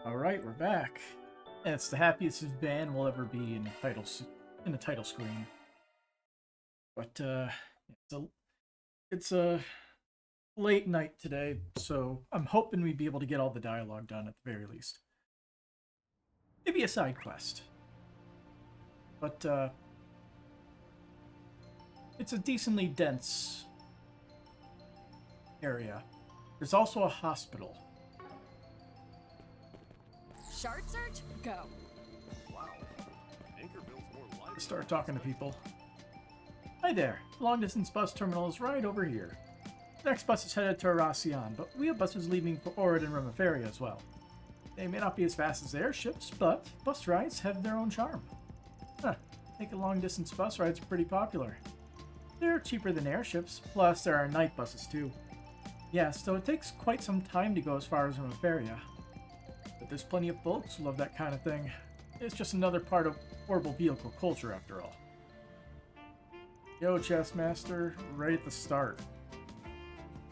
Alright, we're back. And it's the happiest Van will ever be in the title screen. But it's a late night today, so I'm hoping we'd be able to get all the dialogue done at the very least. Maybe a side quest. But it's a decently dense area. There's also a hospital. Shard search? Go. Wow. Anchorville's more lively. Start talking to people. Hi there. The long-distance bus terminal is right over here. The next bus is headed to Aracion, but we have buses leaving for Orid and Remiferia as well. They may not be as fast as airships, but bus rides have their own charm. I think long-distance bus rides are pretty popular. They're cheaper than airships, plus there are night buses too. Yes, though it takes quite some time to go as far as Remiferia. But there's plenty of folks who love that kind of thing. It's just another part of orbital vehicle culture after all. Yo, Chessmaster, right at the start.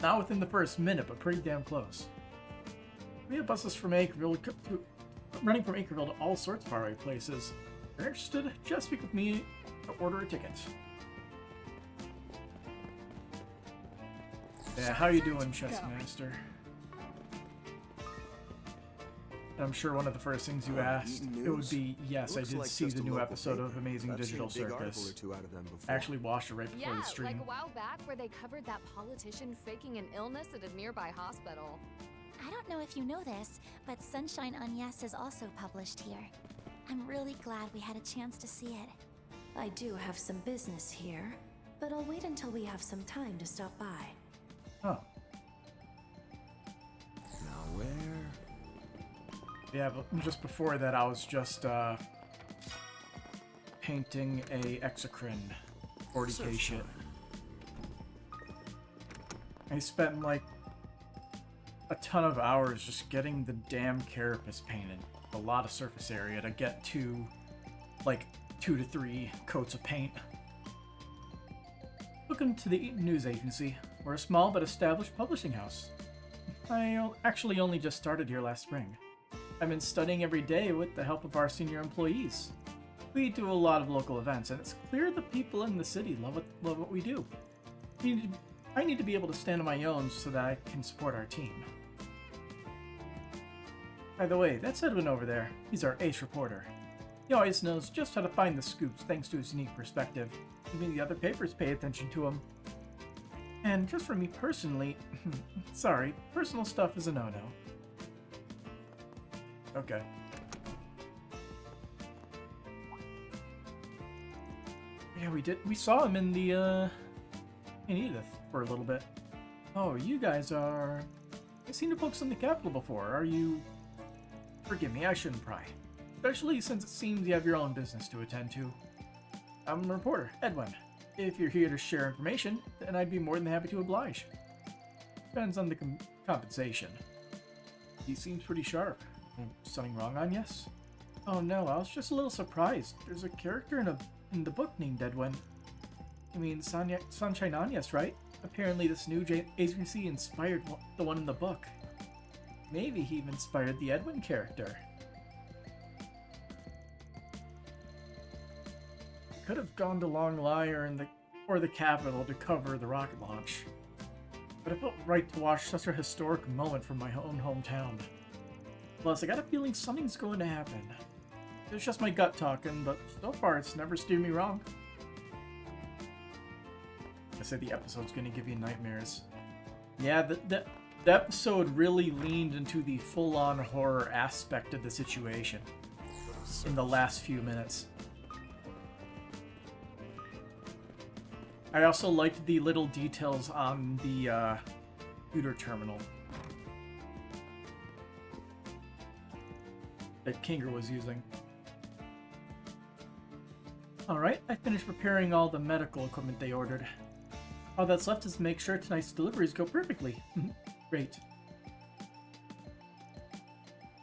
Not within the first minute, but pretty damn close. We have buses from Anchorville running from Anchorville to all sorts of faraway places. If you're interested, just speak with me to order a ticket. Yeah, how you doing, Chessmaster? I'm sure one of the first things you asked, it would be, yes, I did see the new episode of Amazing Digital Circus. I actually watched it right before the stream. Like a while back where they covered that politician faking an illness at a nearby hospital. I don't know if you know this, but Sunshine on Yes is also published here. I'm really glad we had a chance to see it. I do have some business here, but I'll wait until we have some time to stop by. Oh. Now where? Yeah, but just before that, I was just painting a exocrine 40k shit. I spent like a ton of hours just getting the damn carapace painted. A lot of surface area to get to like 2 to 3 coats of paint. Welcome to the Eaton News Agency. We're a small but established publishing house. I actually only just started here last spring. I've been studying every day with the help of our senior employees. We do a lot of local events, and it's clear the people in the city love what we do. I need to be able to stand on my own so that I can support our team. By the way, that's Edwin over there. He's our ace reporter. He always knows just how to find the scoops thanks to his unique perspective. Even the other papers pay attention to him. And just for me personally, sorry, personal stuff is a no-no. Okay. Yeah, we saw him in the, in Edith for a little bit. Oh, you guys are... I've seen the folks in the capital before. Are you... Forgive me, I shouldn't pry. Especially since it seems you have your own business to attend to. I'm a reporter, Edwin. If you're here to share information, then I'd be more than happy to oblige. Depends on the compensation. He seems pretty sharp. Something wrong on Yes? Oh no, I was just a little surprised. There's a character in the book named Edwin. I mean, Sunshine on Yes, right? Apparently this new agency inspired the one in the book. Maybe he even inspired the Edwin character. Could have gone to Long Liar or the Capitol to cover the rocket launch. But it felt right to watch such a historic moment from my own hometown. Plus, I got a feeling something's going to happen. It's just my gut talking, but so far it's never steered me wrong. I said the episode's going to give you nightmares. Yeah, the episode really leaned into the full-on horror aspect of the situation in the last few minutes. I also liked the little details on the computer terminal that Kinger was using. Alright, I finished preparing all the medical equipment they ordered. All that's left is to make sure tonight's deliveries go perfectly. Great.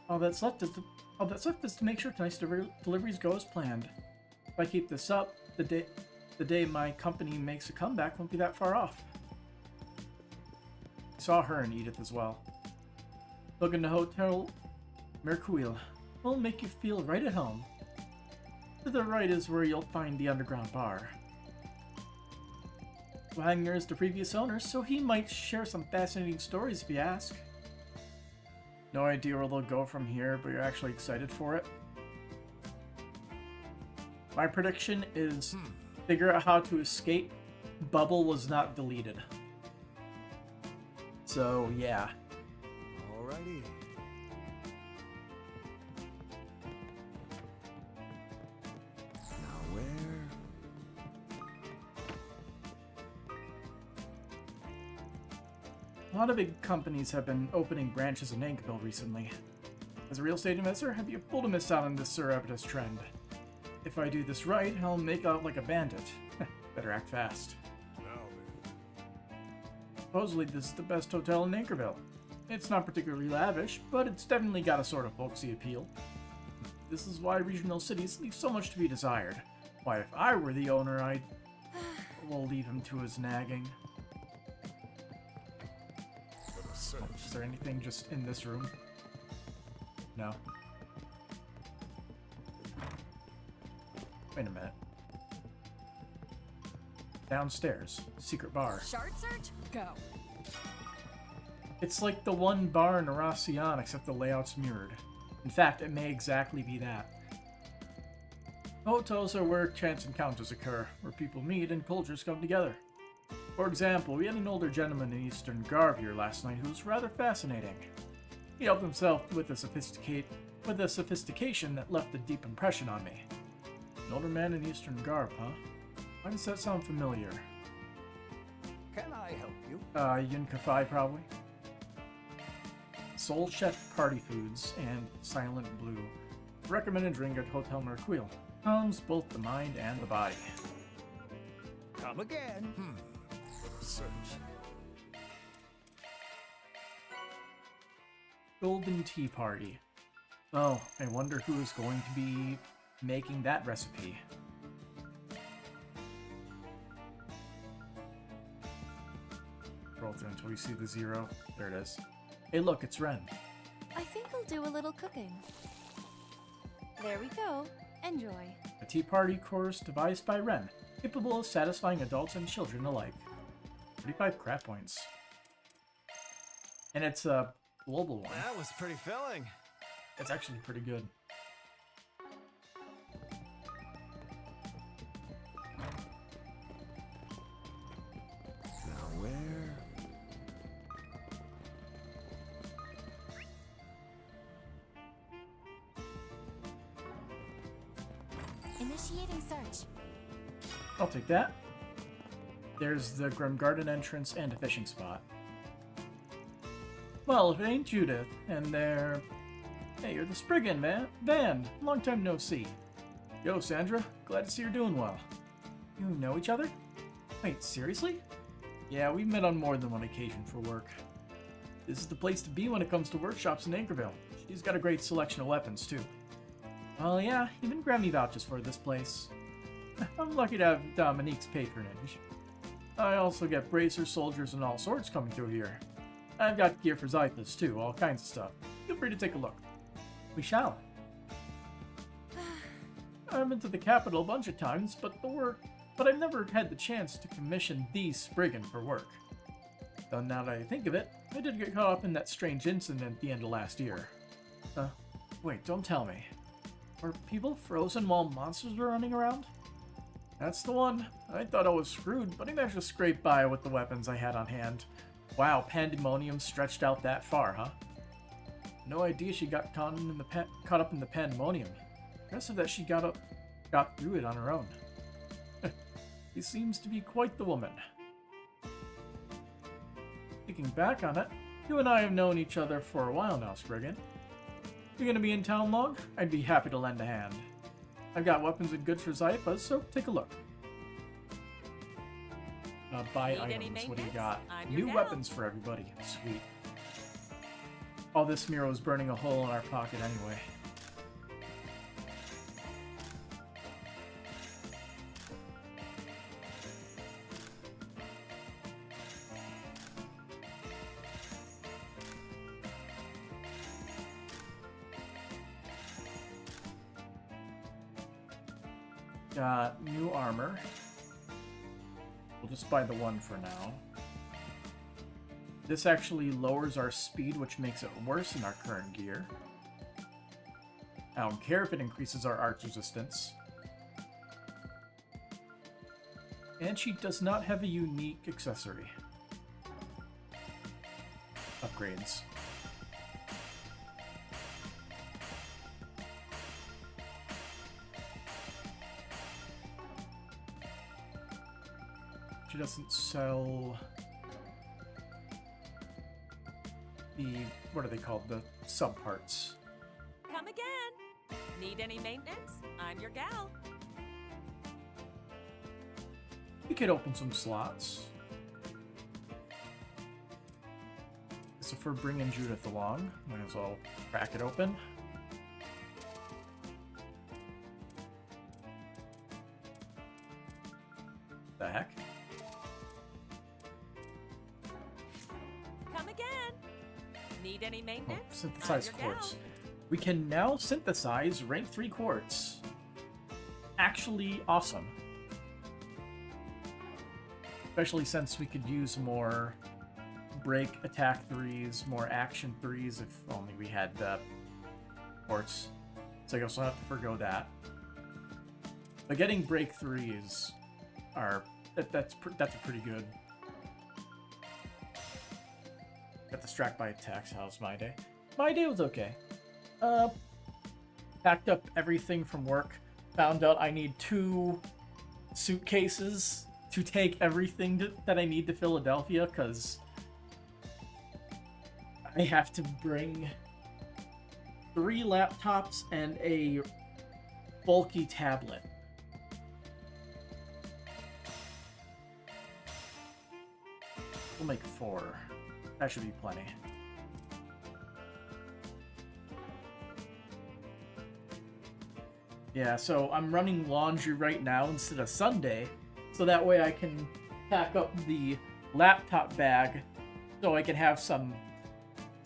All that's left is to make sure tonight's deliveries go as planned. If I keep this up, the day my company makes a comeback won't be that far off. I saw her and Edith as well. Booked a hotel Mercouille will make you feel right at home. To the right is where you'll find the underground bar. Wagner is the previous owner, so he might share some fascinating stories if you ask. No idea where they'll go from here, but you're actually excited for it. My prediction is figure out how to escape. Bubble was not deleted. So, yeah. Alrighty. Now where? A lot of big companies have been opening branches in Anchorville recently. As a real estate investor, I'd be a fool to miss out on this surreptitious trend. If I do this right, I'll make out like a bandit. Better act fast. Now then. Supposedly this is the best hotel in Anchorville. It's not particularly lavish, but it's definitely got a sort of folksy appeal. This is why regional cities leave so much to be desired. Why, if I were the owner, I'd... We'll leave him to his nagging. For the search. Is there anything just in this room? No. Wait a minute. Downstairs. Secret bar. Shard search? Go. It's like the one bar in Aracion, except the layout's mirrored. In fact, it may exactly be that. Hotels are where chance encounters occur, where people meet and cultures come together. For example, we had an older gentleman in Eastern garb here last night who was rather fascinating. He helped himself with a sophistication that left a deep impression on me. An older man in Eastern garb, huh? Why does that sound familiar? Can I help you? Yun Kafai, probably. Soul Chef Party Foods and Silent Blue. Recommended drink at Hotel Mercouille. Calms both the mind and the body. Come again. For the search. Golden Tea Party. Oh, I wonder who is going to be making that recipe. Scroll through until you see the 0. There it is. Hey look, it's Ren. I think I'll do a little cooking. There we go. Enjoy. A tea party course devised by Ren, capable of satisfying adults and children alike. 35 craft points. And it's a global one. That was pretty filling. It's actually pretty good. Now where? Initiating search. I'll take that. There's the Grim Garden entrance and a fishing spot. Well, if it ain't Judith, and they're... Hey, you're the Spriggan, man. Van, long time no see. Yo, Sandra, glad to see you're doing well. You know each other? Wait, seriously? Yeah, we've met on more than one occasion for work. This is the place to be when it comes to workshops in Anchorville. She's got a great selection of weapons, too. Well, yeah, even Grammy vouches for this place. I'm lucky to have Dominique's patronage. I also get bracers, soldiers, and all sorts coming through here. I've got gear for Zythus, too, all kinds of stuff. Feel free to take a look. We shall. I've been to the capital a bunch of times, but I've never had the chance to commission the Spriggan for work. Though now that I think of it, I did get caught up in that strange incident at the end of last year. Wait, don't tell me. Were people frozen while monsters were running around? That's the one. I thought I was screwed, but I managed to scrape by with the weapons I had on hand. Wow, pandemonium stretched out that far, huh? No idea she got caught up in the pandemonium. Impressive that she got through it on her own. She seems to be quite the woman. Thinking back on it, you and I have known each other for a while now, Spriggan. You're gonna be in town long? I'd be happy to lend a hand. I've got weapons and goods for Zypha, so take a look. Buy Need any items. What do you maintenance? got? I'm your New gal. weapons for everybody. Sweet. All this mirror was burning a hole in our pocket anyway. Got new armor. We'll just buy the one for now. This actually lowers our speed, which makes it worse in our current gear. I don't care if it increases our arch resistance. And she does not have a unique accessory. Upgrades. She doesn't sell the, what are they called? The subparts. Come again. Need any maintenance? I'm your gal. We could open some slots. So if we're bringing Judith along, might as well crack it open. The heck? Come again. Need any Oh, maintenance? synthesize I'm your quartz. gal. We can now synthesize rank 3 quartz. Actually awesome. Especially since we could use more break attack 3s, more action 3s if only we had the quartz. So I guess I'll have to forgo that. But getting break 3s are that's pretty good. Got distracted by attacks. How's my day? My day was okay. Packed up everything from work. Found out I need 2 suitcases to take everything that I need to Philadelphia, because I have to bring 3 laptops and a bulky tablet. We'll make 4. That should be plenty. Yeah, so I'm running laundry right now instead of Sunday, so that way I can pack up the laptop bag so I can have some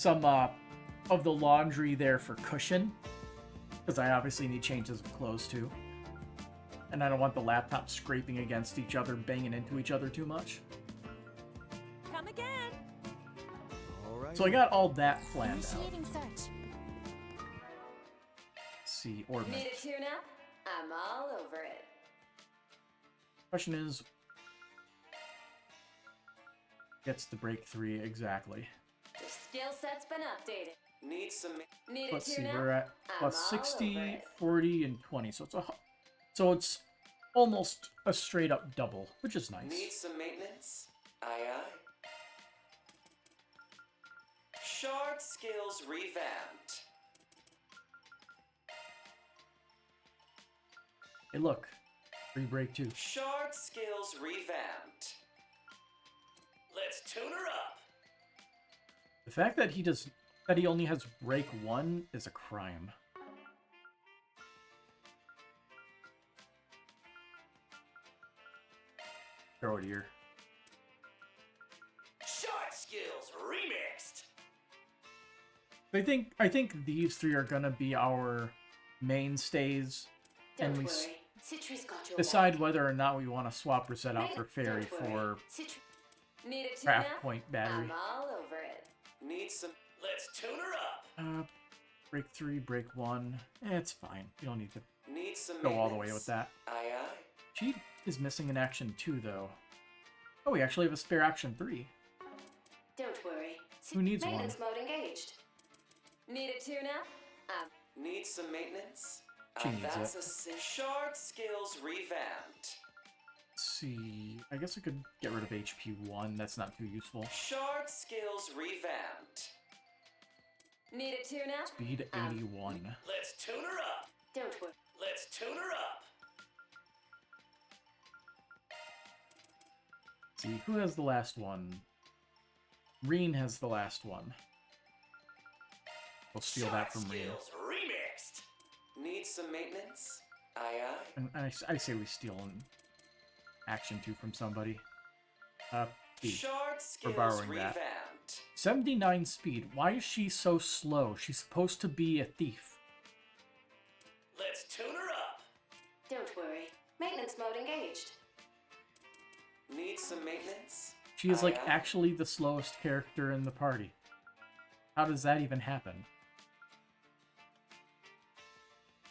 of the laundry there for cushion, because I obviously need changes of clothes too. And I don't want the laptop scraping against each other, banging into each other too much. Come again. All right. So I got all that planned out. Initiating search. Let's see, ornament. Need a tune-up? I'm all over it. Question is, gets the break 3 exactly. The skill set's been updated. Need some. Need Let's a see, tune-up? we're at I'm plus all over 60, it. 40, and 20. So it's almost a straight up double, which is nice. Need some maintenance? Aye aye. Shard skills revamped. Hey, look, free break 2. Shard skills revamped. Let's tune her up. The fact that he only has break 1 is a crime. Throw it here. Shard skills remixed. I think these 3 are gonna be our mainstays, Don't and we worry. Citrus got your decide back. whether or not we want to swap Reset out for Fairy Don't worry. for Need a craft tune-up? point battery. I'm all over it. Need some. Let's tune her up. Break 3, break 1. It's fine. You don't need to Need some. go all the way maintenance? with that. Aye aye. She is missing an action 2, though. Oh, we actually have a spare action 3. Don't worry. Who needs one? Maintenance mode engaged. Need a tune-up? Need some maintenance? She needs That's it. a Shard skills revamped. Let's see. I guess I could get rid of HP 1. That's not too useful. Shard skills revamped. Need a tune-up? Speed 81. Let's tune her up. Don't worry. Let's tune her up. Let's see, who has the last one? Reen has the last one. We'll steal that from Reen. Skills remixed. Need some maintenance? Aye aye. And I say we steal an action 2 from somebody. Thief. Shard skills borrowing that. revamped. 79 speed. Why is she so slow? She's supposed to be a thief. Let's tune her up. Don't worry. Maintenance mode engaged. Need some maintenance? She is, like, Aye, aye. actually the slowest character in the party. How does that even happen?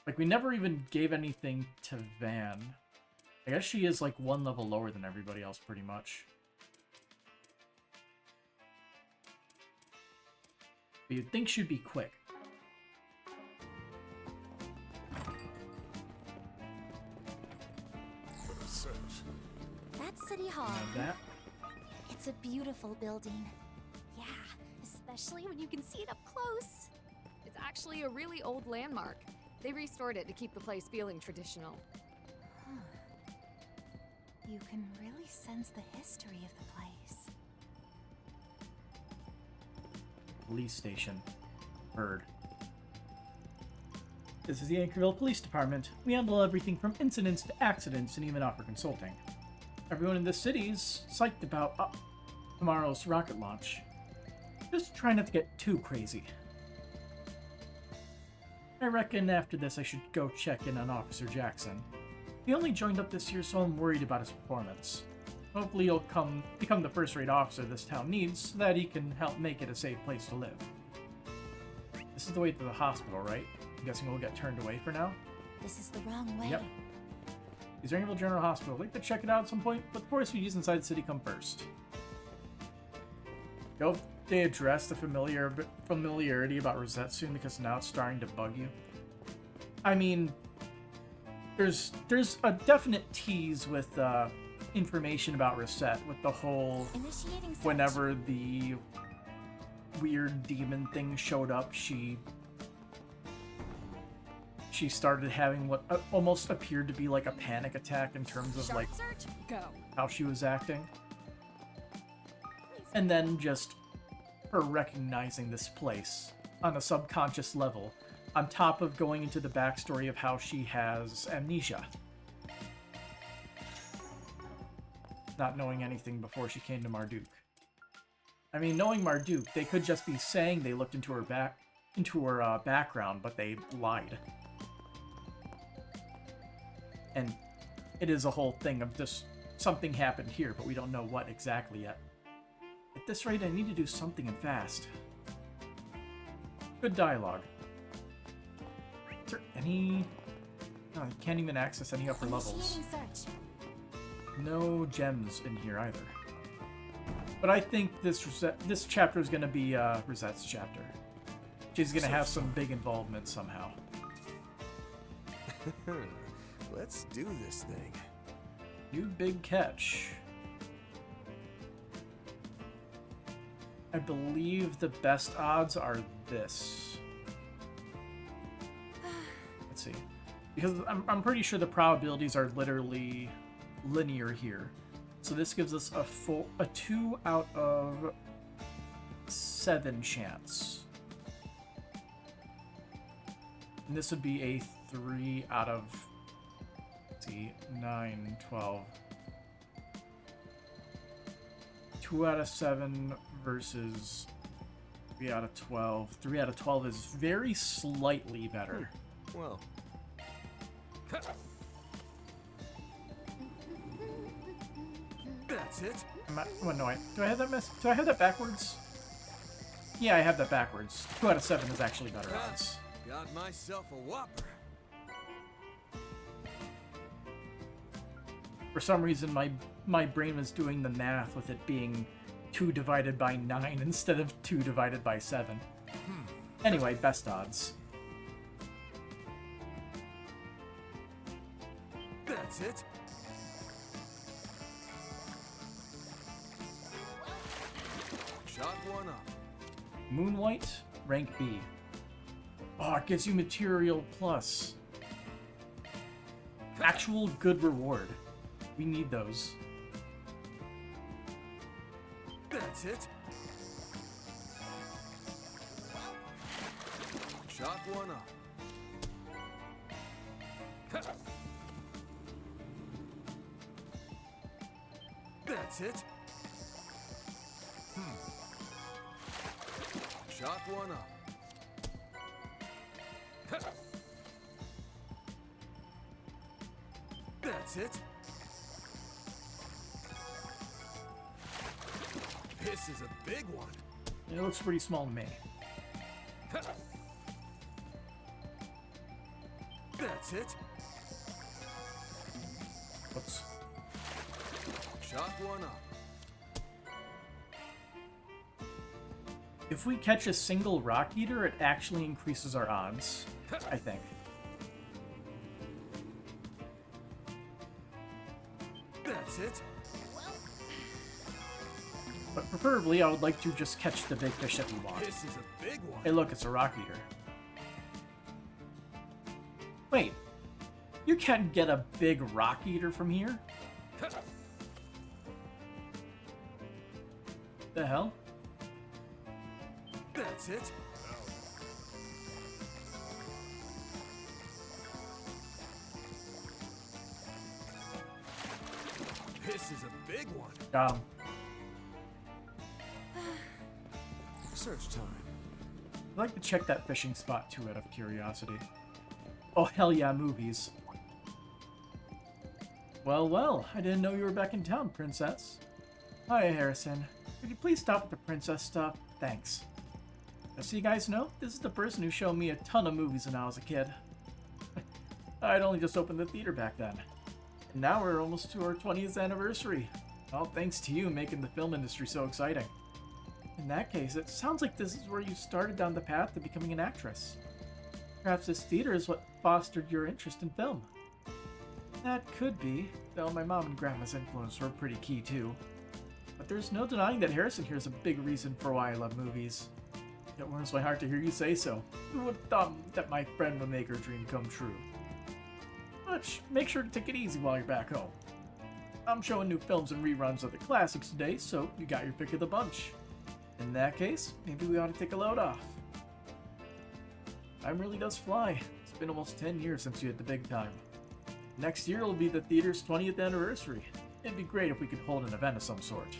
Like, we never even gave anything to Van. I guess she is, like, one level lower than everybody else, pretty much. But you'd think she'd be quick. That's City Hall. Have that. It's a beautiful building. Yeah, especially when you can see it up close. It's actually a really old landmark. They restored it to keep the place feeling traditional. You can really sense the history of the place. Police station. Heard. This is the Anchorville Police Department. We handle everything from incidents to accidents and even offer consulting. Everyone in this city's psyched about tomorrow's rocket launch. Just try not to get too crazy. I reckon after this I should go check in on Officer Jackson. He only joined up this year, so I'm worried about his performance. Hopefully he'll become the first-rate officer this town needs, so that he can help make it a safe place to live. This is the way to the hospital, right? I'm guessing we'll get turned away for now? This is the wrong way. Yep. Is Anchorville General Hospital? I'd like to check it out at some point, but the forest fees inside the city come first. Yo, they address the familiarity about Rosette soon because now it's starting to bug you. I mean, there's a definite tease with information about Rosette with the whole Initiating search. whenever the weird demon thing showed up, she started having what almost appeared to be like a panic attack in terms of like Sharp search, go. how she was acting. And then just her recognizing this place on a subconscious level, on top of going into the backstory of how she has amnesia. Not knowing anything before she came to Marduk. I mean, knowing Marduk, they could just be saying they looked into her background, but they lied. And it is a whole thing of just something happened here, but we don't know what exactly yet. At this rate, I need to do something and fast. Good dialogue. Is there any... No, I can't even access any upper levels. Initiating search. No gems in here either. But I think this chapter is going to be Rosette's chapter. She's going to have some big involvement somehow. Let's do this thing. New big catch. I believe the best odds are this. Let's see. Because I'm pretty sure the probabilities are literally linear here. So this gives us a 2 out of 7 chance. And this would be a 3 out of, let's see, 9, 12. 2 out of 7 versus 3 out of 12. 3 out of 12 is very slightly better. Well. That's it. Well, no, do I have that do I have that backwards? Yeah, I have that backwards. 2 out of 7 is actually better odds. Got myself a whopper. For some reason, my brain was doing the math with it being 2 divided by 9 instead of 2 divided by 7. Anyway, best odds. That's it. Shot one up. Moonlight, rank B. Oh, it gives you material plus. Actual good reward. We need those. That's it. Shot one up. That's it. Shot one up. That's That's it. This is a big one. It looks pretty small to me. That's it. Whoops. Chalk one up. If we catch a single rock eater, it actually increases our odds, I think. That's it. But preferably, I would like to just catch the big fish that we want. This is a big one. Hey, look, it's a rock eater. Wait, you can't get a big rock eater from here? The hell? That's it. This is a big one. Search time. I'd like to check that fishing spot too, out of curiosity. Oh, hell yeah, movies. Well, well, I didn't know you were back in town, Princess. Hi, Harrison. Could you please stop with the princess stuff? Thanks. So you guys know, this is the person who showed me a ton of movies when I was a kid. I'd only just opened the theater back then. And now we're almost to our 20th anniversary. All thanks to you making the film industry so exciting. In that case, it sounds like this is where you started down the path to becoming an actress. Perhaps this theater is what fostered your interest in film. That could be, though my mom and grandma's influence were pretty key too. But there's no denying that Harrison here is a big reason for why I love movies. It warms my heart to hear you say so. Who would have thought that my friend would make her dream come true? But make sure to take it easy while you're back home. I'm showing new films and reruns of the classics today, so you got your pick of the bunch. In that case, maybe we ought to take a load off. Time really does fly. It's been almost 10 years since you hit the big time. Next year will be the theater's 20th anniversary. It'd be great if we could hold an event of some sort.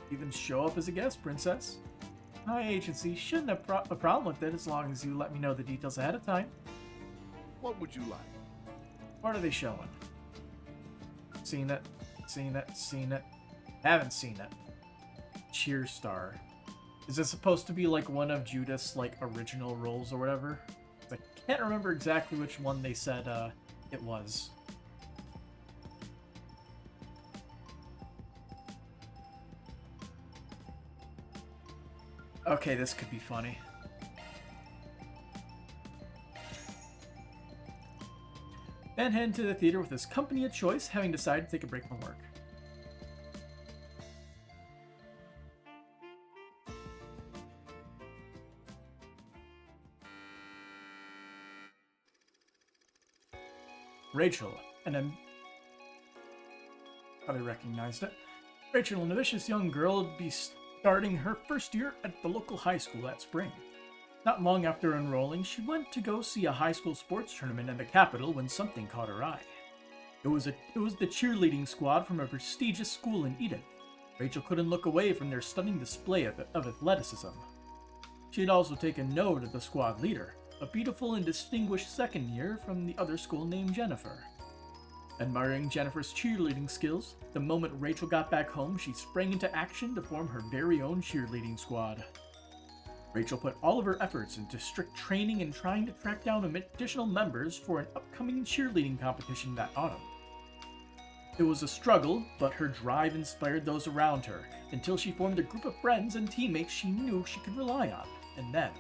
Even show up as a guest, Princess. My agency shouldn't have a problem with it as long as you let me know the details ahead of time. What would you like? What are they showing? Seen it, seen it, seen it. Haven't seen it. Cheer Star. Is this supposed to be like one of Judas' like original roles or whatever? I can't remember exactly which one they said it was. Okay, this could be funny. Ben headed to the theater with his company of choice, having decided to take a break from work. Rachel, thought I recognized it. Rachel, an ambitious young girl, would be starting her first year at the local high school that spring. Not long after enrolling, she went to go see a high school sports tournament in the capital when something caught her eye. It was the cheerleading squad from a prestigious school in Eden. Rachel couldn't look away from their stunning display of athleticism. She had also taken note of the squad leader, a beautiful and distinguished second year from the other school named Jennifer. Admiring Jennifer's cheerleading skills, the moment Rachel got back home, she sprang into action to form her very own cheerleading squad. Rachel put all of her efforts into strict training and trying to track down additional members for an upcoming cheerleading competition that autumn. It was a struggle, but her drive inspired those around her, until she formed a group of friends and teammates she knew she could rely on. And then...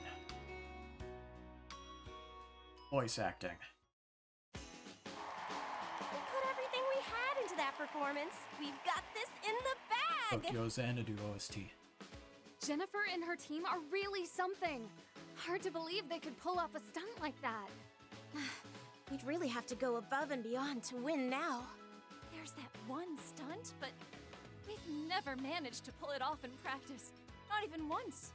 voice acting. We put everything we had into that performance. We've got this in the bag! Tokyo Xanadu OST. Jennifer and her team are really something. Hard to believe they could pull off a stunt like that. We'd really have to go above and beyond to win now. There's that one stunt, but we've never managed to pull it off in practice. Not even once.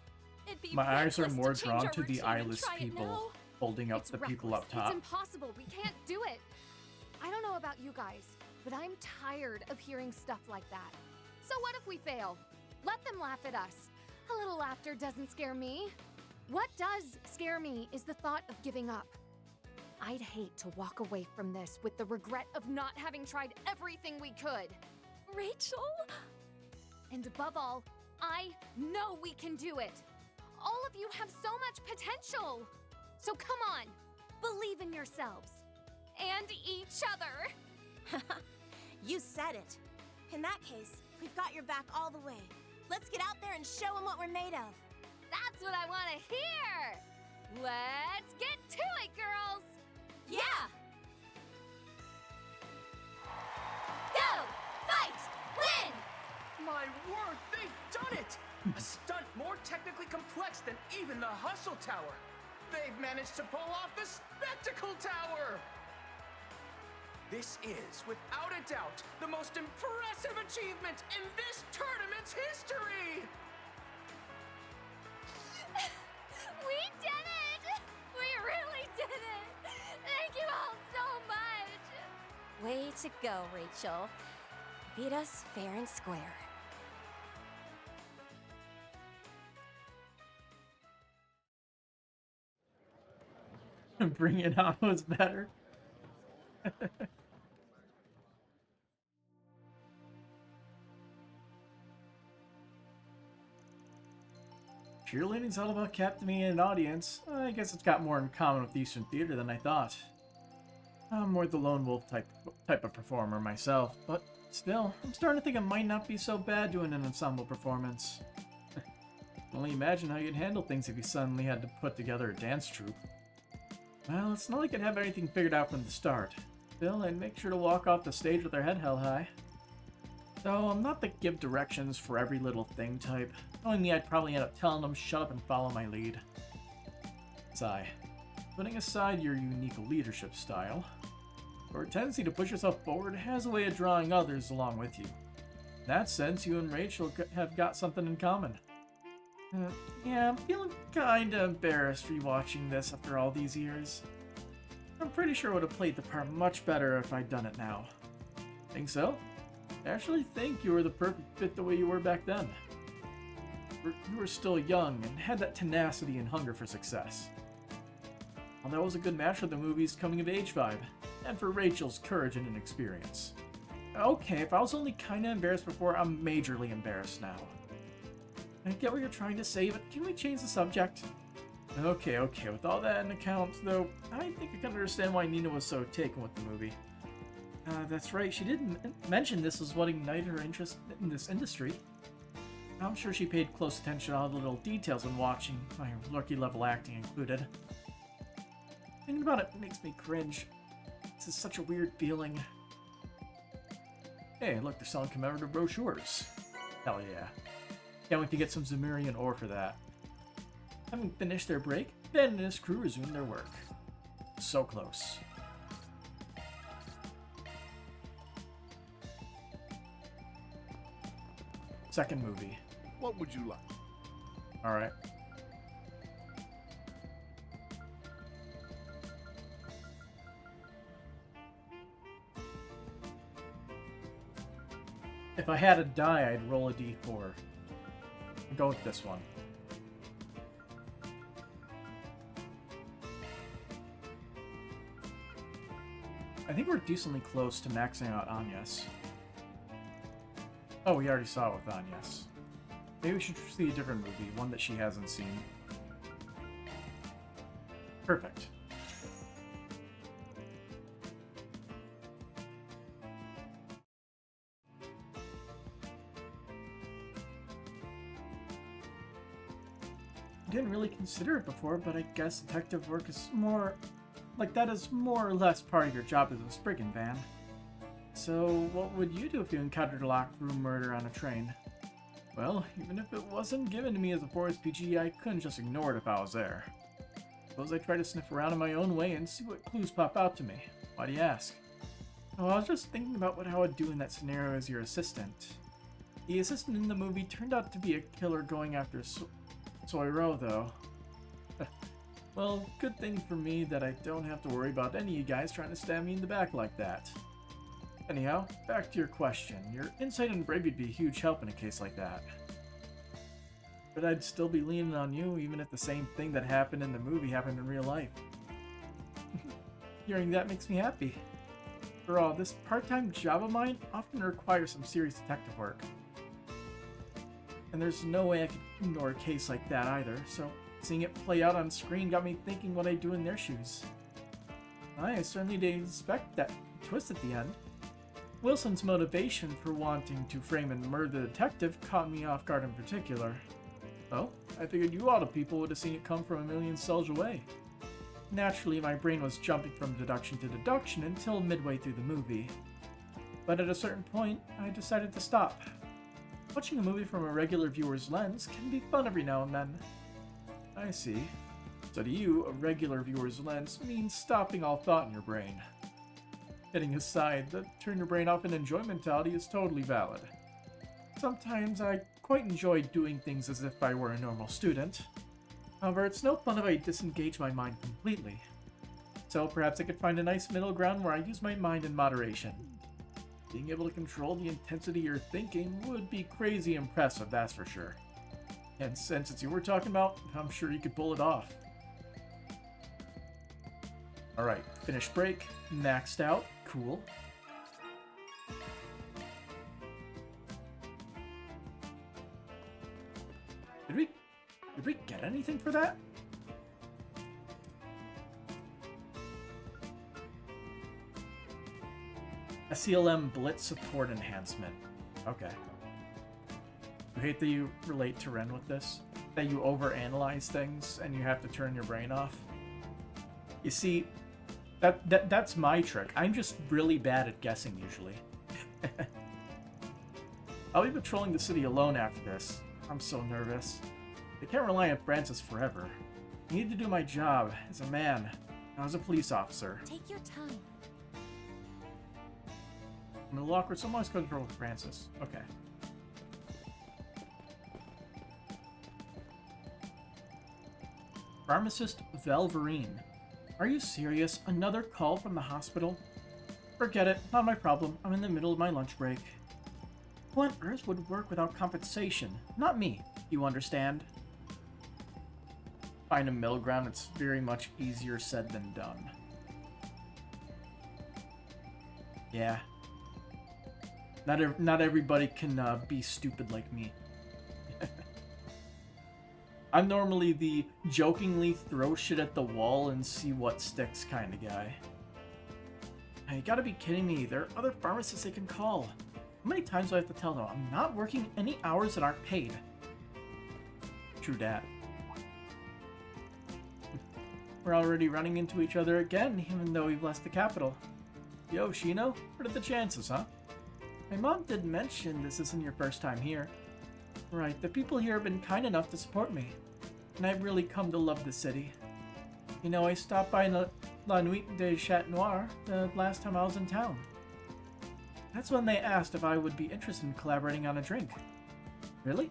It'd be My eyes are reckless more to change drawn our to the routine and eyeless try it people now. holding up It's the people reckless. up top. It's impossible. We can't do it. I don't know about you guys, but I'm tired of hearing stuff like that. So what if we fail? Let them laugh at us. A little laughter doesn't scare me. What does scare me is the thought of giving up. I'd hate to walk away from this with the regret of not having tried everything we could. Rachel? And above all, I know we can do it. All of you have so much potential. So come on, believe in yourselves. And each other. You said it. In that case, we've got your back all the way. Let's get out there and show them what we're made of. That's what I want to hear. Let's get to it, girls. Yeah! Go! Fight! Win! My word, they've done it! A stunt more technically complex than even the Hustle Tower. They've managed to pull off the Spectacle Tower! This is, without a doubt, the most impressive achievement in this tournament's history! We did it! We really did it! Thank you all so much! Way to go, Rachel. Beat us fair and square. Bring It On was better. Cheerleading's all about captivating an audience. I guess it's got more in common with Eastern Theater than I thought. I'm more the lone wolf type of performer myself, but still, I'm starting to think it might not be so bad doing an ensemble performance. Only imagine how you'd handle things if you suddenly had to put together a dance troupe. Well, it's not like I'd have anything figured out from the start. Still, I'd make sure to walk off the stage with their head held high. Though I'm not the give directions for every little thing type. Knowing me, I'd probably end up telling them shut up and follow my lead. Sigh. Putting aside your unique leadership style, your tendency to push yourself forward has a way of drawing others along with you. In that sense, you and Rachel have got something in common. Yeah, I'm feeling kinda embarrassed rewatching this after all these years. I'm pretty sure I would have played the part much better if I'd done it now. Think so? I actually think you were the perfect fit the way you were back then. You were still young and had that tenacity and hunger for success. Well, that was a good match for the movie's coming-of-age vibe, and for Rachel's courage and inexperience. Okay, if I was only kinda embarrassed before, I'm majorly embarrassed now. I get what you're trying to say, but can we change the subject? Okay, with all that in account, though, I think I can understand why Nina was so taken with the movie. That's right, she didn't mention this was what ignited her interest in this industry. I'm sure she paid close attention to all the little details when watching, my rookie-level acting included. Thinking about it makes me cringe. This is such a weird feeling. Hey, look, they're selling commemorative brochures. Hell yeah. Can't wait to get some Zemurian ore for that. Having finished their break, Ben and his crew resumed their work. So close. Second movie. What would you like? Alright. If I had a die, I'd roll a d4. I'd go with this one. I think we're decently close to maxing out Anya's. Oh, we already saw it with Anya's. Maybe we should see a different movie, one that she hasn't seen. Perfect. I didn't really consider it before, but I guess detective work is more... like, that is more or less part of your job as a Spriggan van. So, what would you do if you encountered a locked room murder on a train? Well, even if it wasn't given to me as a Forest PG, I couldn't just ignore it if I was there. Suppose I try to sniff around in my own way and see what clues pop out to me. Why do you ask? Oh, I was just thinking about what I would do in that scenario as your assistant. The assistant in the movie turned out to be a killer going after Soiro, though. Well, good thing for me that I don't have to worry about any of you guys trying to stab me in the back like that. Anyhow, back to your question. Your insight and bravery would be a huge help in a case like that. But I'd still be leaning on you even if the same thing that happened in the movie happened in real life. Hearing that makes me happy. After all, this part-time job of mine often requires some serious detective work. And there's no way I could ignore a case like that either, so seeing it play out on screen got me thinking what I'd do in their shoes. I certainly didn't expect that twist at the end. Wilson's motivation for wanting to frame and murder the detective caught me off guard in particular. Oh, I figured you all the people would have seen it come from a million cells away. Naturally, my brain was jumping from deduction to deduction until midway through the movie. But at a certain point, I decided to stop. Watching a movie from a regular viewer's lens can be fun every now and then. I see. So to you, a regular viewer's lens means stopping all thought in your brain. Kidding aside, the turn your brain off and enjoy mentality is totally valid. Sometimes I quite enjoy doing things as if I were a normal student. However, it's no fun if I disengage my mind completely. So perhaps I could find a nice middle ground where I use my mind in moderation. Being able to control the intensity of your thinking would be crazy impressive, that's for sure. And since it's you we're talking about, I'm sure you could pull it off. Alright, finished break, maxed out, cool. Did we get anything for that? SELM Blitz Support Enhancement. Okay. I hate that you relate to Ren with this. That you overanalyze things and you have to turn your brain off. You see, that's my trick. I'm just really bad at guessing usually. I'll be patrolling the city alone after this. I'm so nervous. I can't rely on Francis forever. I need to do my job as a man, not as a police officer. Take your time. I'm a little awkward, so I'm always going to with Francis. Okay. Pharmacist Valverine. Are you serious? Another call from the hospital? Forget it. Not my problem. I'm in the middle of my lunch break. Who on earth would work without compensation? Not me. You understand? Find a middle ground. It's very much easier said than done. Yeah. Not everybody can be stupid like me. I'm normally the jokingly throw shit at the wall and see what sticks kind of guy. You gotta be kidding me. There are other pharmacists they can call. How many times do I have to tell them I'm not working any hours that aren't paid? True dat. We're already running into each other again, even though we've left the capital. Yo, Shino, what are the chances, huh? My mom did mention this isn't your first time here. Right, the people here have been kind enough to support me, and I've really come to love the city. You know, I stopped by La Nuit de Chat Noir the last time I was in town. That's when they asked if I would be interested in collaborating on a drink. Really?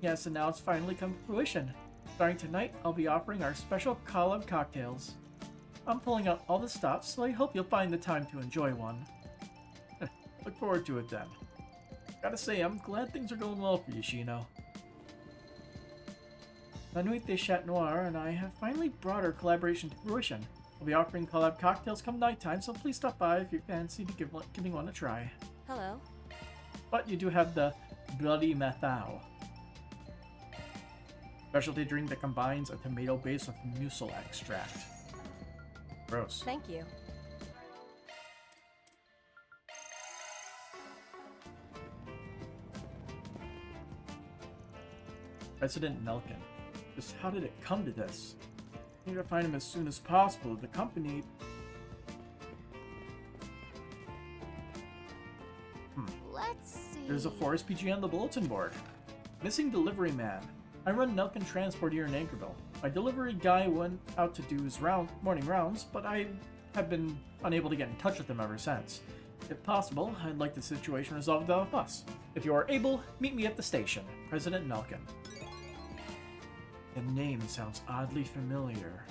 Yes, and now it's finally come to fruition. Starting tonight, I'll be offering our special collab cocktails. I'm pulling out all the stops, so I hope you'll find the time to enjoy one. Look forward to it then. Gotta say, I'm glad things are going well for you, Shino. La Nuit de Chat Noir and I have finally brought our collaboration to fruition. We'll be offering collab cocktails come nighttime, so please stop by if you fancy giving one a try. Hello. But you do have the Bloody Mathau. Specialty drink that combines a tomato base with mucil extract. Gross. Thank you. President Nelkin. Just how did it come to this? I need to find him as soon as possible. The company... Let's see. There's a 4SPG on the bulletin board. Missing delivery man. I run Nelkin Transport here in Anchorville. My delivery guy went out to do his morning rounds, but I have been unable to get in touch with him ever since. If possible, I'd like the situation resolved without a fuss. If you are able, meet me at the station. President Nelkin. The name sounds oddly familiar.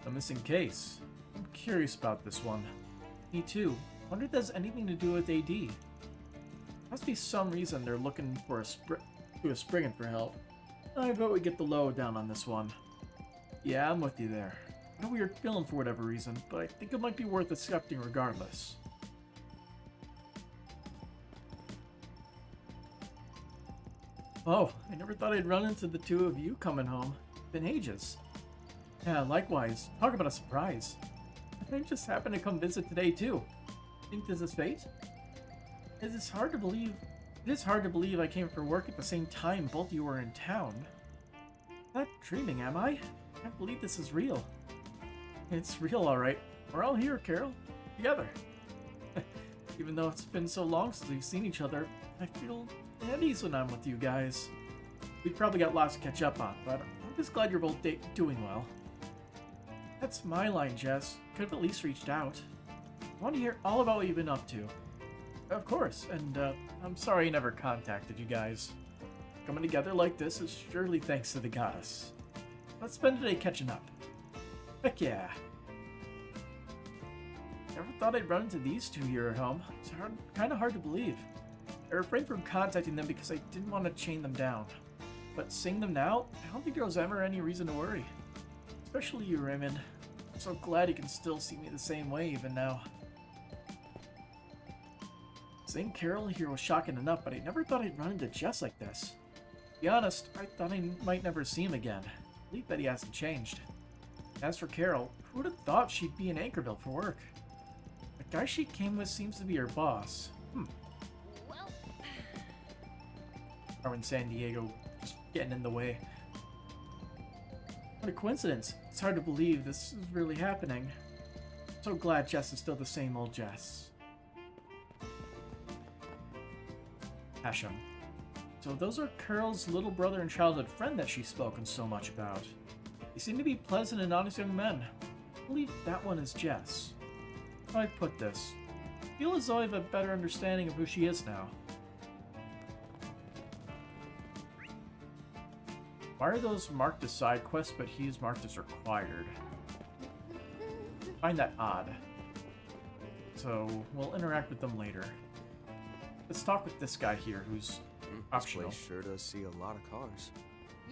A missing case. I'm curious about this one. Me too. Wonder if that has anything to do with AD. Must be some reason they're looking for a Spriggan for help. I bet we get the lowdown on this one. Yeah, I'm with you there. a weird feeling for whatever reason, but I think it might be worth accepting regardless. Oh, I never thought I'd run into the two of you coming home. Been ages. Yeah, likewise. Talk about a surprise. I just happened to come visit today too. Think this is fate? It is hard to believe. It is hard to believe I came for work at the same time both of you were in town. Not dreaming, am I? I can't believe this is real. It's real, alright. We're all here, Carol. Together. Even though it's been so long since we've seen each other, I feel at ease when I'm with you guys. We've probably got lots to catch up on, but I'm just glad you're both doing well. That's my line, Jess. Could have at least reached out. I want to hear all about what you've been up to. Of course, and I'm sorry I never contacted you guys. Coming together like this is surely thanks to the goddess. Let's spend today catching up. Heck yeah. Never thought I'd run into these two here at home. It's kind of hard to believe. I refrained from contacting them because I didn't want to chain them down. But seeing them now, I don't think there was ever any reason to worry. Especially you, Raymond. I'm so glad you can still see me the same way even now. Seeing Carol here was shocking enough, but I never thought I'd run into Jess like this. To be honest, I thought I might never see him again. I believe that he hasn't changed. As for Carol, who would have thought she'd be in Anchorville for work? The guy she came with seems to be her boss. Well, Carmen San Diego just getting in the way. What a coincidence. It's hard to believe this is really happening. I'm so glad Jess is still the same old Jess. Hashem. So those are Carol's little brother and childhood friend that she's spoken so much about. They seem to be pleasant and honest young men. I believe that one is Jess. How do I put this? I feel as though I have a better understanding of who she is now. Why are those marked as side quests, but he's marked as required? I find that odd. So, we'll interact with them later. Let's talk with this guy here, who's optional. This place sure does see a lot of cars.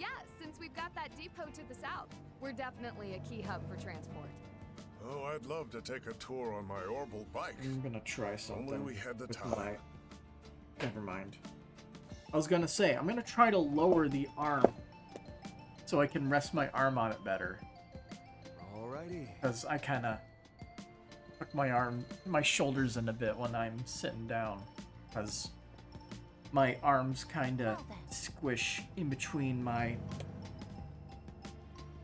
yeah, since we've got that depot to the south, we're definitely a key hub for transport. Oh, I'd love to take a tour on my orbital bike. I'm gonna try something. Only we had the with time. Never mind. I was gonna say, I'm gonna try to lower the arm so I can rest my arm on it better. Alrighty. Because I kind of tuck my shoulders in a bit when I'm sitting down. Because my arms kind of squish in between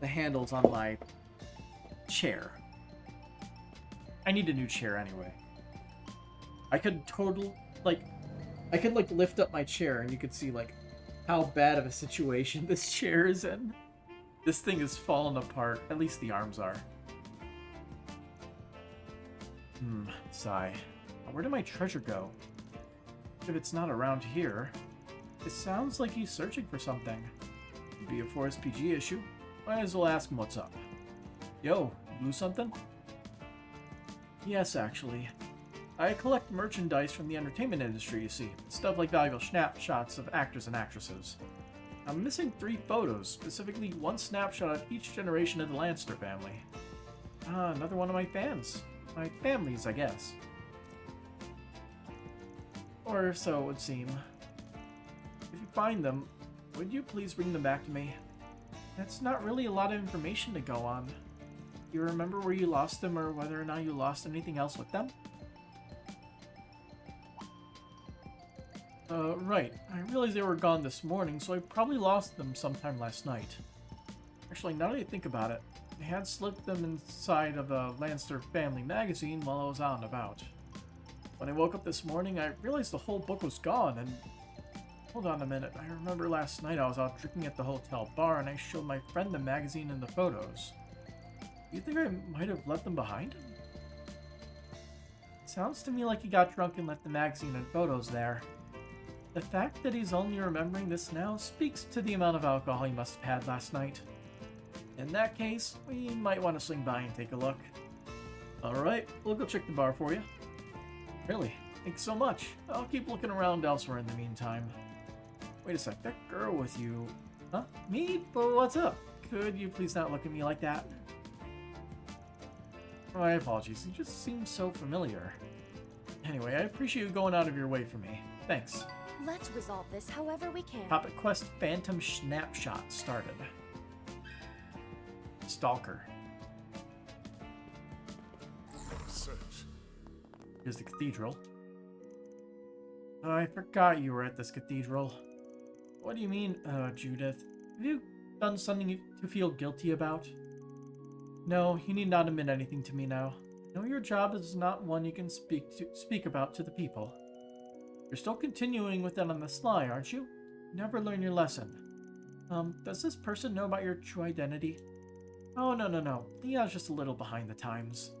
the handles on my chair. I need a new chair anyway. I could lift up my chair and you could see like how bad of a situation this chair is in. This thing is falling apart. At least the arms are. Sigh. Where did my treasure go? If it's not around here, it sounds like he's searching for something. Could be a Forest PG issue. Might as well ask him what's up. Yo, you lose something? Yes, actually. I collect merchandise from the entertainment industry, you see. Stuff like valuable snapshots of actors and actresses. I'm missing 3 photos, specifically one snapshot of each generation of the Lannister family. Another one of my fans. My family's, I guess. Or so it would seem. If you find them, would you please bring them back to me? That's not really a lot of information to go on. Do you remember where you lost them or whether or not you lost anything else with them? Right. I realized they were gone this morning, so I probably lost them sometime last night. Actually, now that I think about it, I had slipped them inside of a Lannister family magazine while I was out and about. When I woke up this morning, I realized the whole book was gone, and... Hold on a minute. I remember last night I was out drinking at the hotel bar, and I showed my friend the magazine and the photos. Do you think I might have left them behind? It sounds to me like he got drunk and left the magazine and photos there. The fact that he's only remembering this now speaks to the amount of alcohol he must have had last night. In that case, we might want to swing by and take a look. Alright, we'll go check the bar for you. Really? Thanks so much. I'll keep looking around elsewhere in the meantime. Wait a sec, that girl with you... Huh? Me? But what's up? Could you please not look at me like that? My apologies, he just seems so familiar. Anyway, I appreciate you going out of your way for me. Thanks. Let's resolve this however we can. Topic quest Phantom Snapshot started. Stalker. Search. Here's the cathedral. Oh, I forgot you were at this cathedral. What do you mean, Judith? Have you done something to feel guilty about? No, you need not admit anything to me now. I know your job is not one you can speak about to the people. You're still continuing with that on the sly, aren't you? Never learn your lesson. Does this person know about your true identity? Oh, no. Leon's just a little behind the times.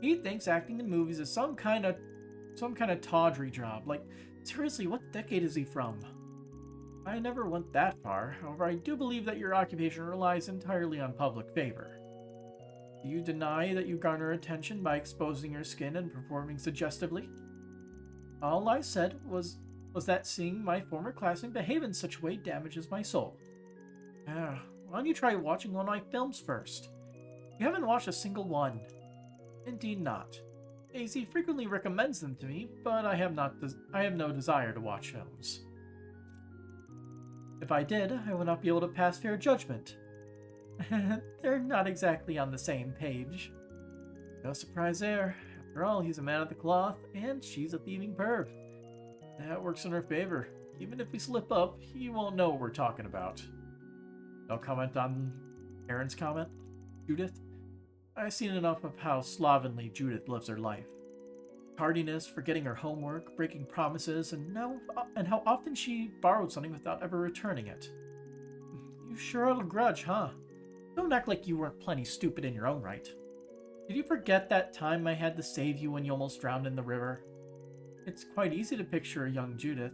He thinks acting in movies is some kind of tawdry job. Like, seriously, what decade is he from? I never went that far. However, I do believe that your occupation relies entirely on public favor. Do you deny that you garner attention by exposing your skin and performing suggestively? All I said was that seeing my former classmate behave in such a way damages my soul. Why don't you try watching one of my films first? You haven't watched a single one. Indeed not. Daisy frequently recommends them to me, but I have no desire to watch films. If I did, I would not be able to pass fair judgment. They're not exactly on the same page. No surprise there. After all, he's a man of the cloth, and she's a thieving perv. That works in her favor. Even if we slip up, he won't know what we're talking about. No comment on Aaron's comment? Judith? I've seen enough of how slovenly Judith lives her life. Tardiness, forgetting her homework, breaking promises, and how often she borrowed something without ever returning it. You sure held a grudge, huh? Don't act like you weren't plenty stupid in your own right. Did you forget that time I had to save you when you almost drowned in the river? It's quite easy to picture a young Judith.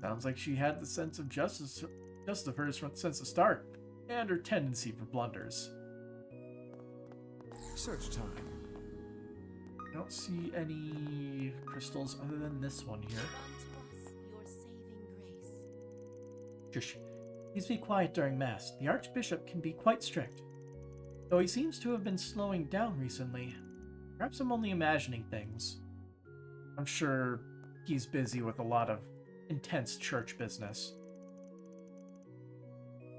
Sounds like she had the sense of justice of hers since the start, and her tendency for blunders. Search time. I don't see any crystals other than this one here. Your saving grace. Shush. Please be quiet during Mass. The Archbishop can be quite strict. Though he seems to have been slowing down recently. Perhaps I'm only imagining things. I'm sure he's busy with a lot of intense church business.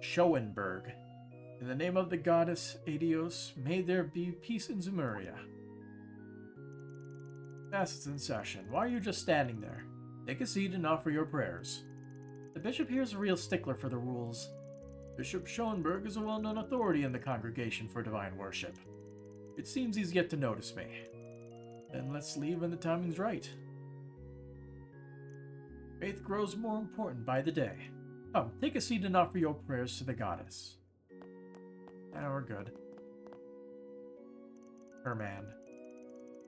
Schoenberg. In the name of the goddess Adios, may there be peace in Zemuria. Mass is in session. Why are you just standing there? Take a seat and offer your prayers. The bishop here is a real stickler for the rules. Bishop Schoenberg is a well-known authority in the congregation for divine worship. It seems he's yet to notice me. Then let's leave when the timing's right. Faith grows more important by the day. Come, take a seat and offer your prayers to the goddess. Now we're good. Herman.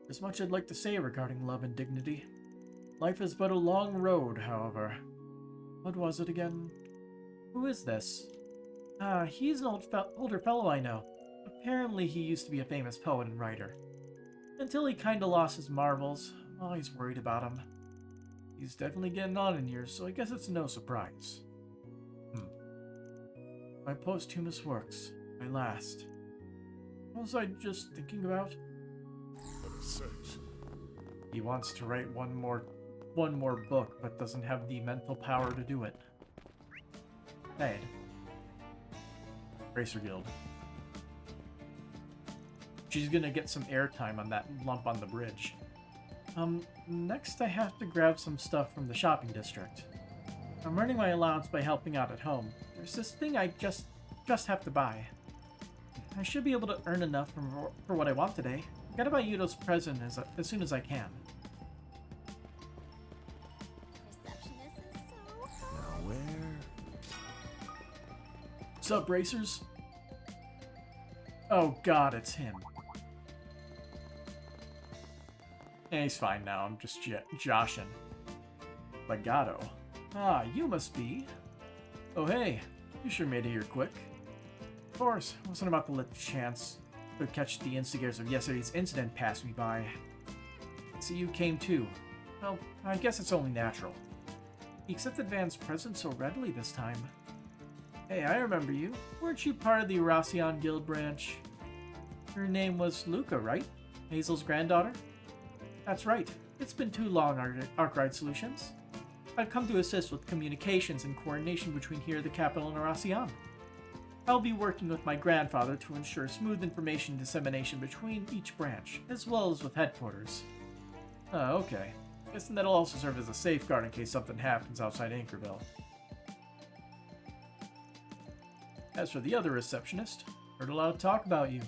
There's much I'd like to say regarding love and dignity. Life is but a long road, however. What was it again? Who is this? He's an older fellow I know. Apparently he used to be a famous poet and writer. Until he kinda lost his marbles, I'm always worried about him. He's definitely getting on in years, so I guess it's no surprise. My posthumous works. My last. What was I just thinking about? Search. He wants to write one more book, but doesn't have the mental power to do it. Fade. Racer Guild. She's gonna get some airtime on that lump on the bridge. Next I have to grab some stuff from the shopping district. I'm earning my allowance by helping out at home. There's this thing I just have to buy. I should be able to earn enough for what I want today. I gotta buy Yuto's present as soon as I can. Receptionist is so hot. Now where? Sup, racers? Oh god, it's him. Yeah, he's fine now, I'm just joshing. Legato. Ah, you must be. Oh hey, you sure made it here quick. Of course, I wasn't about to let the chance to catch the instigators of yesterday's incident pass me by. See, you came too. Well, I guess it's only natural. He accepted Van's present so readily this time. Hey, I remember you. Weren't you part of the Racion Guild branch? Her name was Luca, right? Hazel's granddaughter? That's right. It's been too long, Arkwright Solutions. I've come to assist with communications and coordination between here, the capital, and Aracian. I'll be working with my grandfather to ensure smooth information dissemination between each branch, as well as with headquarters. Oh, okay. Guessing that'll also serve as a safeguard in case something happens outside Anchorville. As for the other receptionist, heard a lot of talk about you.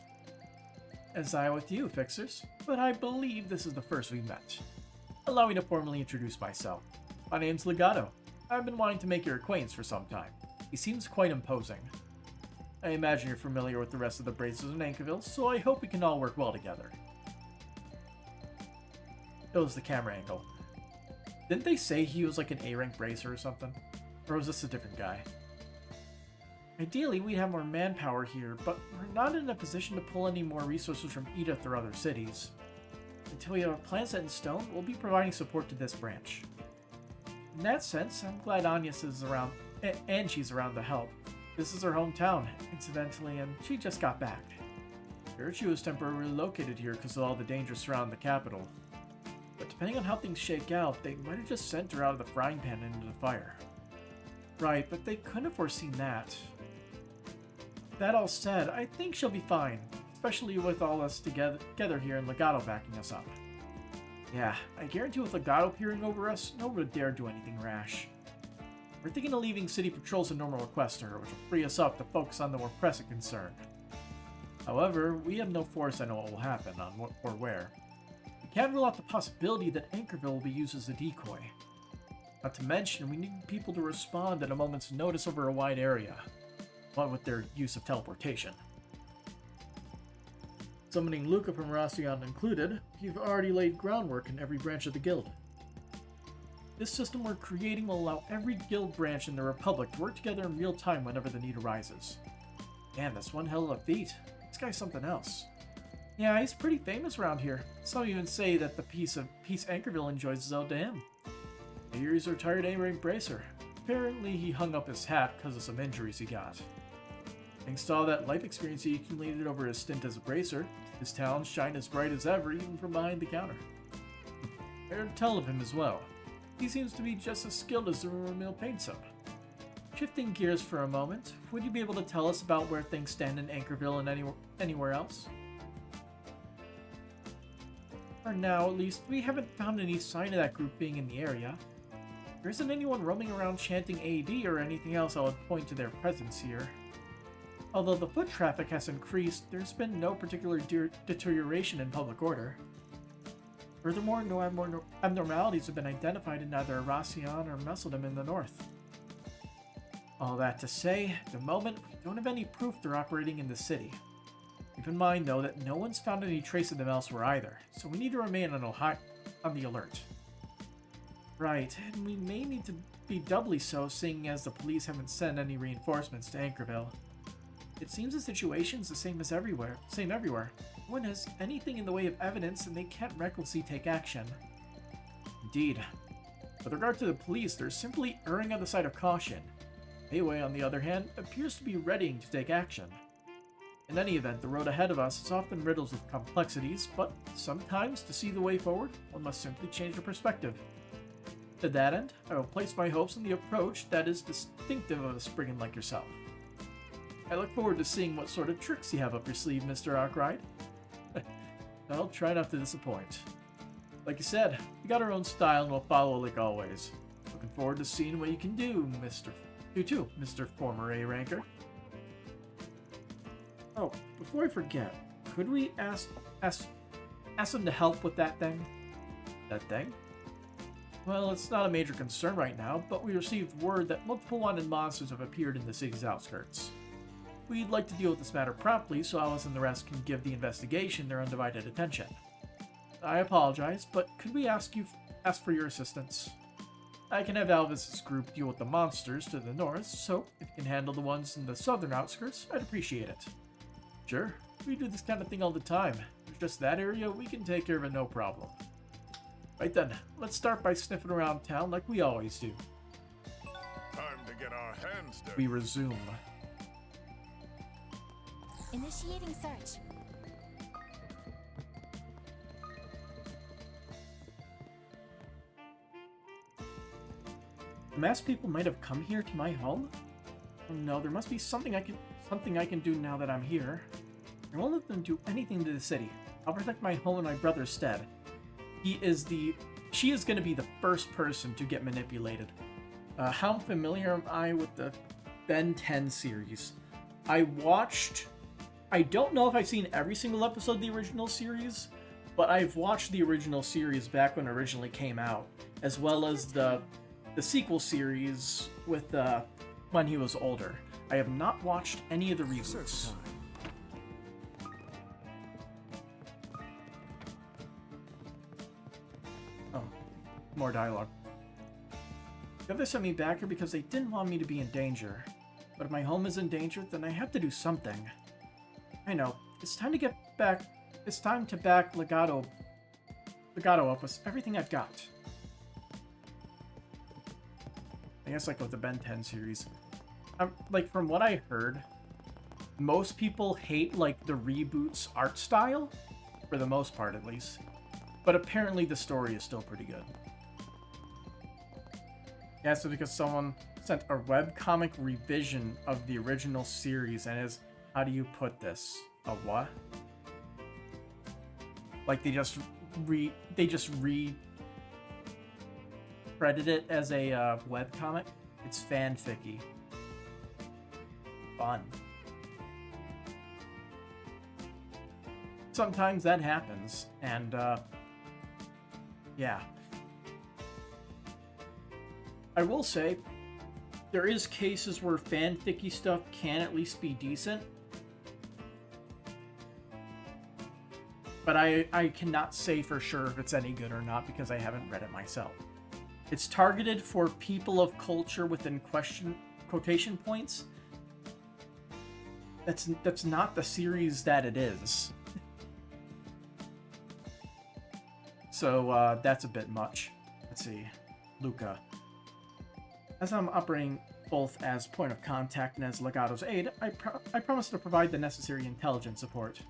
As I with you, Fixers, but I believe this is the first we've met. Allow me to formally introduce myself. My name's Legato. I've been wanting to make your acquaintance for some time. He seems quite imposing. I imagine you're familiar with the rest of the bracers in Anchorville, so I hope we can all work well together. That was the camera angle. Didn't they say he was like an A-rank bracer or something? Or was this a different guy? Ideally, we'd have more manpower here, but we're not in a position to pull any more resources from Edith or other cities. Until we have a plan set in stone, we'll be providing support to this branch. In that sense, I'm glad Agnes is around, and she's around to help. This is her hometown, incidentally, and she just got back. Heard she was temporarily located here because of all the dangers surrounding the capital. But depending on how things shake out, they might have just sent her out of the frying pan and into the fire. Right, but they couldn't have foreseen that. That all said, I think she'll be fine, especially with all us together here and Legato backing us up. Yeah, I guarantee with Legato peering over us, no one would dare do anything rash. We're thinking of leaving city patrols a normal request to her, which will free us up to focus on the more pressing concern. However, we have no force to know what will happen on what or where. We can't rule out the possibility that Anchorville will be used as a decoy. Not to mention, we need people to respond at a moment's notice over a wide area, what with their use of teleportation. Summoning Luca from Racion included, you've already laid groundwork in every branch of the guild. This system we're creating will allow every guild branch in the Republic to work together in real time whenever the need arises. Man, that's one hell of a feat. This guy's something else. Yeah, he's pretty famous around here. Some even say that the peace Anchorville enjoys is owed to him. I hear he's a retired A-rank bracer. Apparently he hung up his hat because of some injuries he got. Thanks to all that life experience he accumulated over his stint as a bracer, his talents shine as bright as ever even from behind the counter. I heard tell of him as well. He seems to be just as skilled as the rumor mill paints him. Shifting gears for a moment, would you be able to tell us about where things stand in Anchorville and anywhere else? For now, at least, we haven't found any sign of that group being in the area. There isn't anyone roaming around chanting AD or anything else that would point to their presence here. Although the foot traffic has increased, there's been no particular deterioration in public order. Furthermore, no abnormalities have been identified in either Aracion or Messeldom in the north. All that to say, at the moment, we don't have any proof they're operating in the city. Keep in mind, though, that no one's found any trace of them elsewhere either, so we need to remain on the alert. Right, and we may need to be doubly so, seeing as the police haven't sent any reinforcements to Anchorville. It seems the situation's the same everywhere. No one has anything in the way of evidence, and they can't recklessly take action. Indeed. With regard to the police, they're simply erring on the side of caution. Mayway, on the other hand, appears to be readying to take action. In any event, the road ahead of us is often riddled with complexities, but sometimes, to see the way forward, one must simply change their perspective. To that end, I will place my hopes on the approach that is distinctive of a Spriggan like yourself. I look forward to seeing what sort of tricks you have up your sleeve, Mr. Arkwright. I'll try not to disappoint. Like you said, we got our own style and we'll follow like always. Looking forward to seeing what you can do, Mr. Former A-Ranker. Oh, before I forget, could we ask him to help with that thing? That thing? Well, it's not a major concern right now, but we received word that multiple wanted monsters have appeared in the city's outskirts. We'd like to deal with this matter promptly so Alice and the rest can give the investigation their undivided attention. I apologize, but could we ask for your assistance? I can have Alvis's group deal with the monsters to the north, so if you can handle the ones in the southern outskirts, I'd appreciate it. Sure, we do this kind of thing all the time. There's just that area, we can take care of it no problem. Right then, let's start by sniffing around town like we always do. Time to get our hands dirty. We resume. Initiating search. The masked people might have come here to my home? Oh no, there must be something I can do now that I'm here. I won't let them do anything to the city. I'll protect my home in my brother's stead. She is going to be the first person to get manipulated. How familiar am I with the Ben 10 series? I don't know if I've seen every single episode of the original series, but I've watched the original series back when it originally came out, as well as the sequel series with when he was older. I have not watched any of the reboots. Oh, more dialogue. The others sent me back here because they didn't want me to be in danger. But if my home is in danger, then I have to do something. I know. It's time to get back. It's time to back Legato up with everything I've got. I guess like with the Ben 10 series. Like from what I heard, most people hate like the reboot's art style, for the most part at least. But apparently the story is still pretty good. Yeah, so because someone sent a webcomic revision of the original series and is, how do you put this? A what? Like they just re-credited it as a webcomic. It's fanficky. Fun. Sometimes that happens, and yeah. I will say, there is cases where fanficky stuff can at least be decent. But I cannot say for sure if it's any good or not because I haven't read it myself. It's targeted for people of culture within quotation points. That's not the series that it is. So that's a bit much. Let's see. Luca. As I'm operating both as point of contact and as Legato's aide, I promise to provide the necessary intelligence support.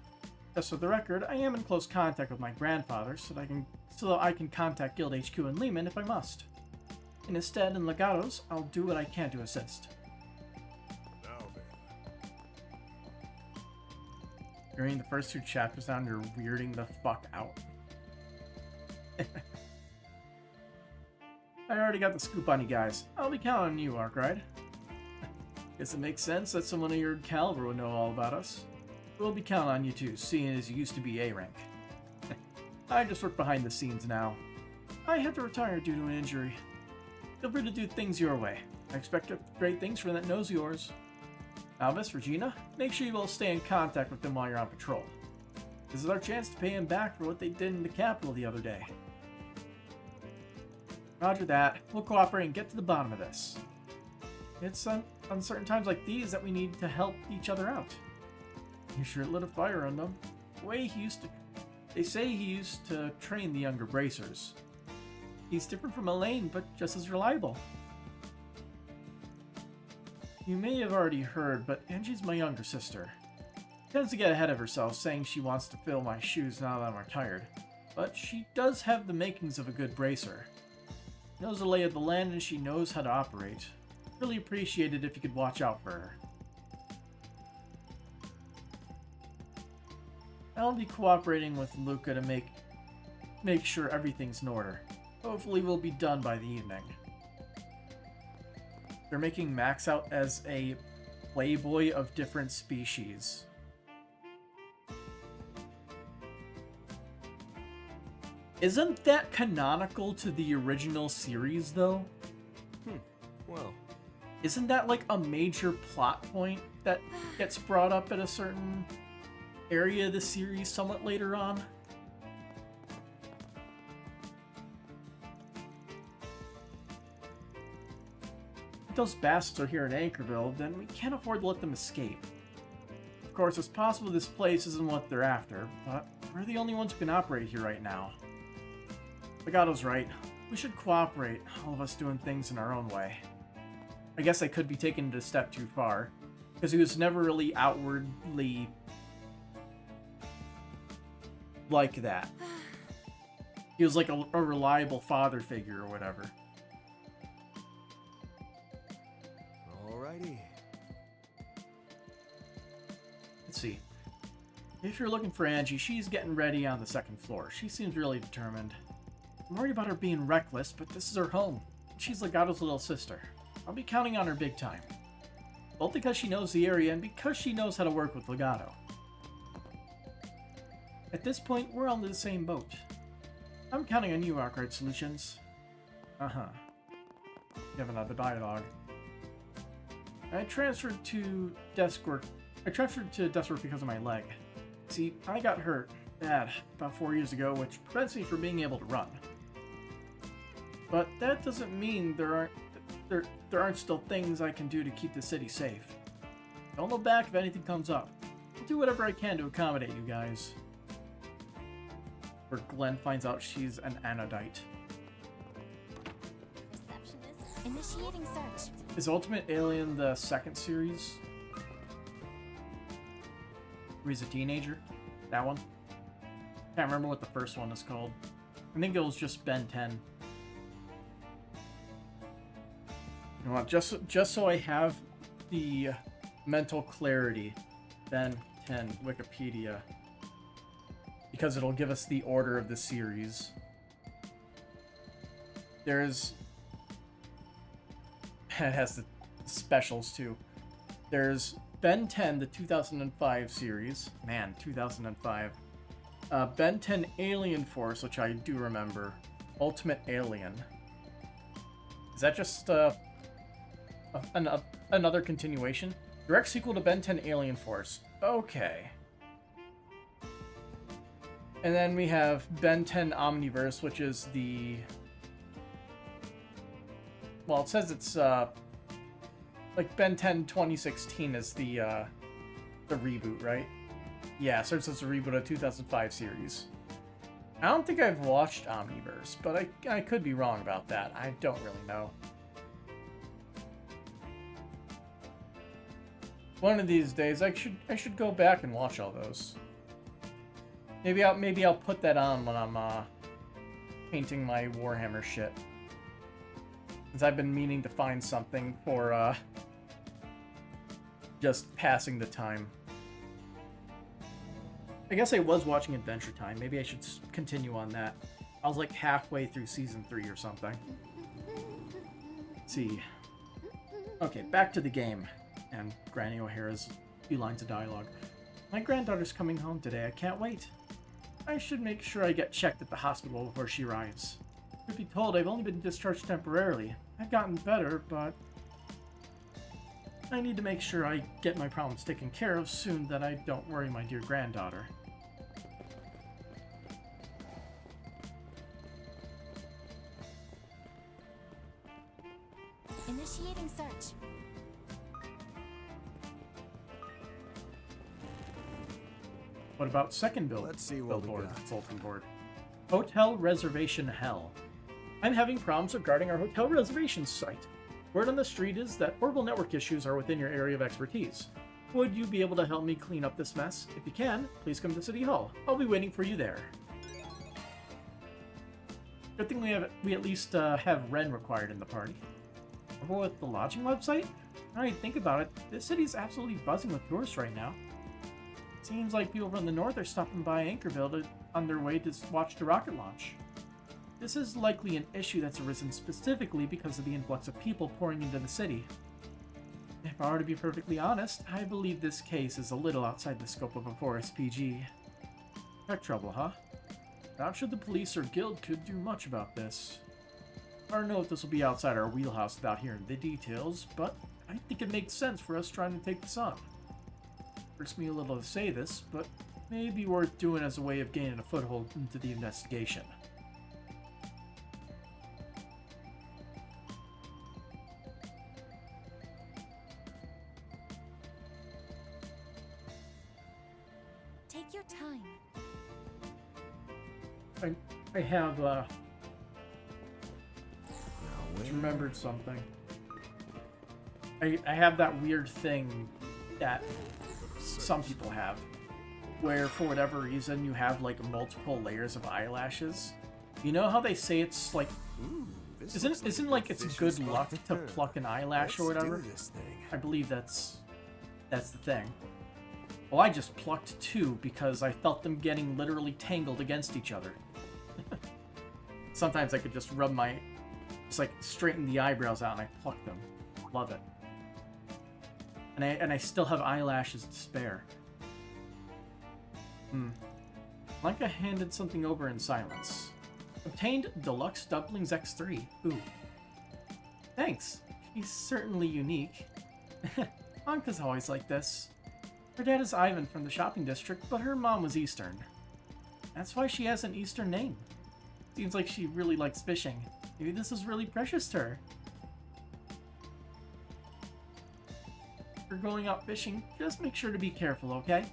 Just for the record, I am in close contact with my grandfather, so that I can contact Guild HQ in Lehman if I must. In his stead, in Legato's, I'll do what I can to assist. Now then. During the first 2 chapters down, you're weirding the fuck out. I already got the scoop on you guys. I'll be counting on you, Arkride. Guess it makes sense that someone of your caliber would know all about us. We'll be counting on you too, seeing as you used to be A-rank. I just work behind the scenes now. I had to retire due to an injury. Feel free to do things your way. I expect great things from that nose of yours. Alvis, Regina, make sure you all stay in contact with them while you're on patrol. This is our chance to pay them back for what they did in the capital the other day. Roger that. We'll cooperate and get to the bottom of this. It's uncertain times like these that we need to help each other out. You sure lit a fire on them. The way they say he used to train the younger bracers. He's different from Elaine, but just as reliable. You may have already heard, but Angie's my younger sister. She tends to get ahead of herself, saying she wants to fill my shoes now that I'm retired. But she does have the makings of a good bracer. She knows the lay of the land and she knows how to operate. Really appreciate it if you could watch out for her. I'll be cooperating with Luca to make sure everything's in order. Hopefully we'll be done by the evening. They're making Max out as a playboy of different species. Isn't that canonical to the original series, though? Well. Isn't that like a major plot point that gets brought up at a certain area of the series somewhat later on? If those bastards are here in Anchorville, then we can't afford to let them escape. Of course, it's possible this place isn't what they're after, but we're the only ones who can operate here right now. Legato's right. We should cooperate, all of us doing things in our own way. I guess I could be taking it a step too far, because he was never really outwardly like that. He was like a reliable father figure or whatever. Alrighty. Let's see. If you're looking for Angie, she's getting ready on the second floor. She seems really determined. I'm worried about her being reckless, but this is her home. She's Legato's little sister. I'll be counting on her big time. Both because she knows the area and because she knows how to work with Legato. At this point, we're on the same boat. I'm counting on you, Arcade Solutions. Uh-huh. You have another dialogue. I transferred to desk work because of my leg. See, I got hurt bad about 4 years ago, which prevents me from being able to run. But that doesn't mean there aren't still things I can do to keep the city safe. Don't look back if anything comes up. I'll do whatever I can to accommodate you guys. Where Glenn finds out she's an anodite. Receptionist initiating search. Is Ultimate Alien the second series? Where he's a teenager? That one? Can't remember what the first one is called. I think it was just Ben 10. You know what, just so I have the mental clarity, Ben 10 Wikipedia, because it'll give us the order of the series. There's... It has the specials too. There's Ben 10, the 2005 series. Man, 2005. Ben 10 Alien Force, which I do remember. Ultimate Alien. Is that just another continuation? Direct sequel to Ben 10 Alien Force. Okay. And then we have Ben 10 Omniverse, which is the... Well, it says it's, like, Ben 10 2016 is the reboot, right? Yeah, so it's a reboot of 2005 series. I don't think I've watched Omniverse, but I could be wrong about that. I don't really know. One of these days, I should go back and watch all those. Maybe I'll put that on when I'm painting my Warhammer shit. Since I've been meaning to find something for just passing the time. I guess I was watching Adventure Time. Maybe I should continue on that. I was like halfway through season 3 or something. Let's see. Okay, back to the game. And Granny O'Hara's few lines of dialogue. My granddaughter's coming home today. I can't wait. I should make sure I get checked at the hospital before she arrives. Truth be told, I've only been discharged temporarily. I've gotten better, but I need to make sure I get my problems taken care of soon, that I don't worry my dear granddaughter. Initiating search. What about second build? Let's see what we billboard, got. bulletin board. Hotel reservation hell. I'm having problems regarding our hotel reservations site. Word on the street is that horrible network issues are within your area of expertise. Would you be able to help me clean up this mess? If you can, please come to City Hall. I'll be waiting for you there. Good thing we at least have Ren required in the party. Trouble with the lodging website? Now I think about it, this city's absolutely buzzing with tourists right now. Seems like people from the north are stopping by Anchorville on their way to watch the rocket launch. This is likely an issue that's arisen specifically because of the influx of people pouring into the city. If I were to be perfectly honest, I believe this case is a little outside the scope of a forest PG. Tech trouble, huh? Not sure the police or guild could do much about this. I don't know if this will be outside our wheelhouse without hearing the details, but I think it makes sense for us trying to take this on. Hurts me a little to say this, but may be worth doing as a way of gaining a foothold into the investigation. Take your time. I have just remembered something. I have that weird thing that some people have, where for whatever reason you have like multiple layers of eyelashes. You know how they say it's like Isn't like it's good luck to pluck an eyelash or whatever? I believe that's the thing. Well, I just plucked 2 because I felt them getting literally tangled against each other. Sometimes I could just just like straighten the eyebrows out and I pluck them. Love it. And I still have eyelashes to spare. Blanca handed something over in silence. Obtained Deluxe Dumplings X3. Ooh. Thanks. She's certainly unique. Blanca's always like this. Her dad is Ivan from the shopping district, but her mom was Eastern. That's why she has an Eastern name. Seems like she really likes fishing. Maybe this is really precious to her. If you're going out fishing, just make sure to be careful, okay?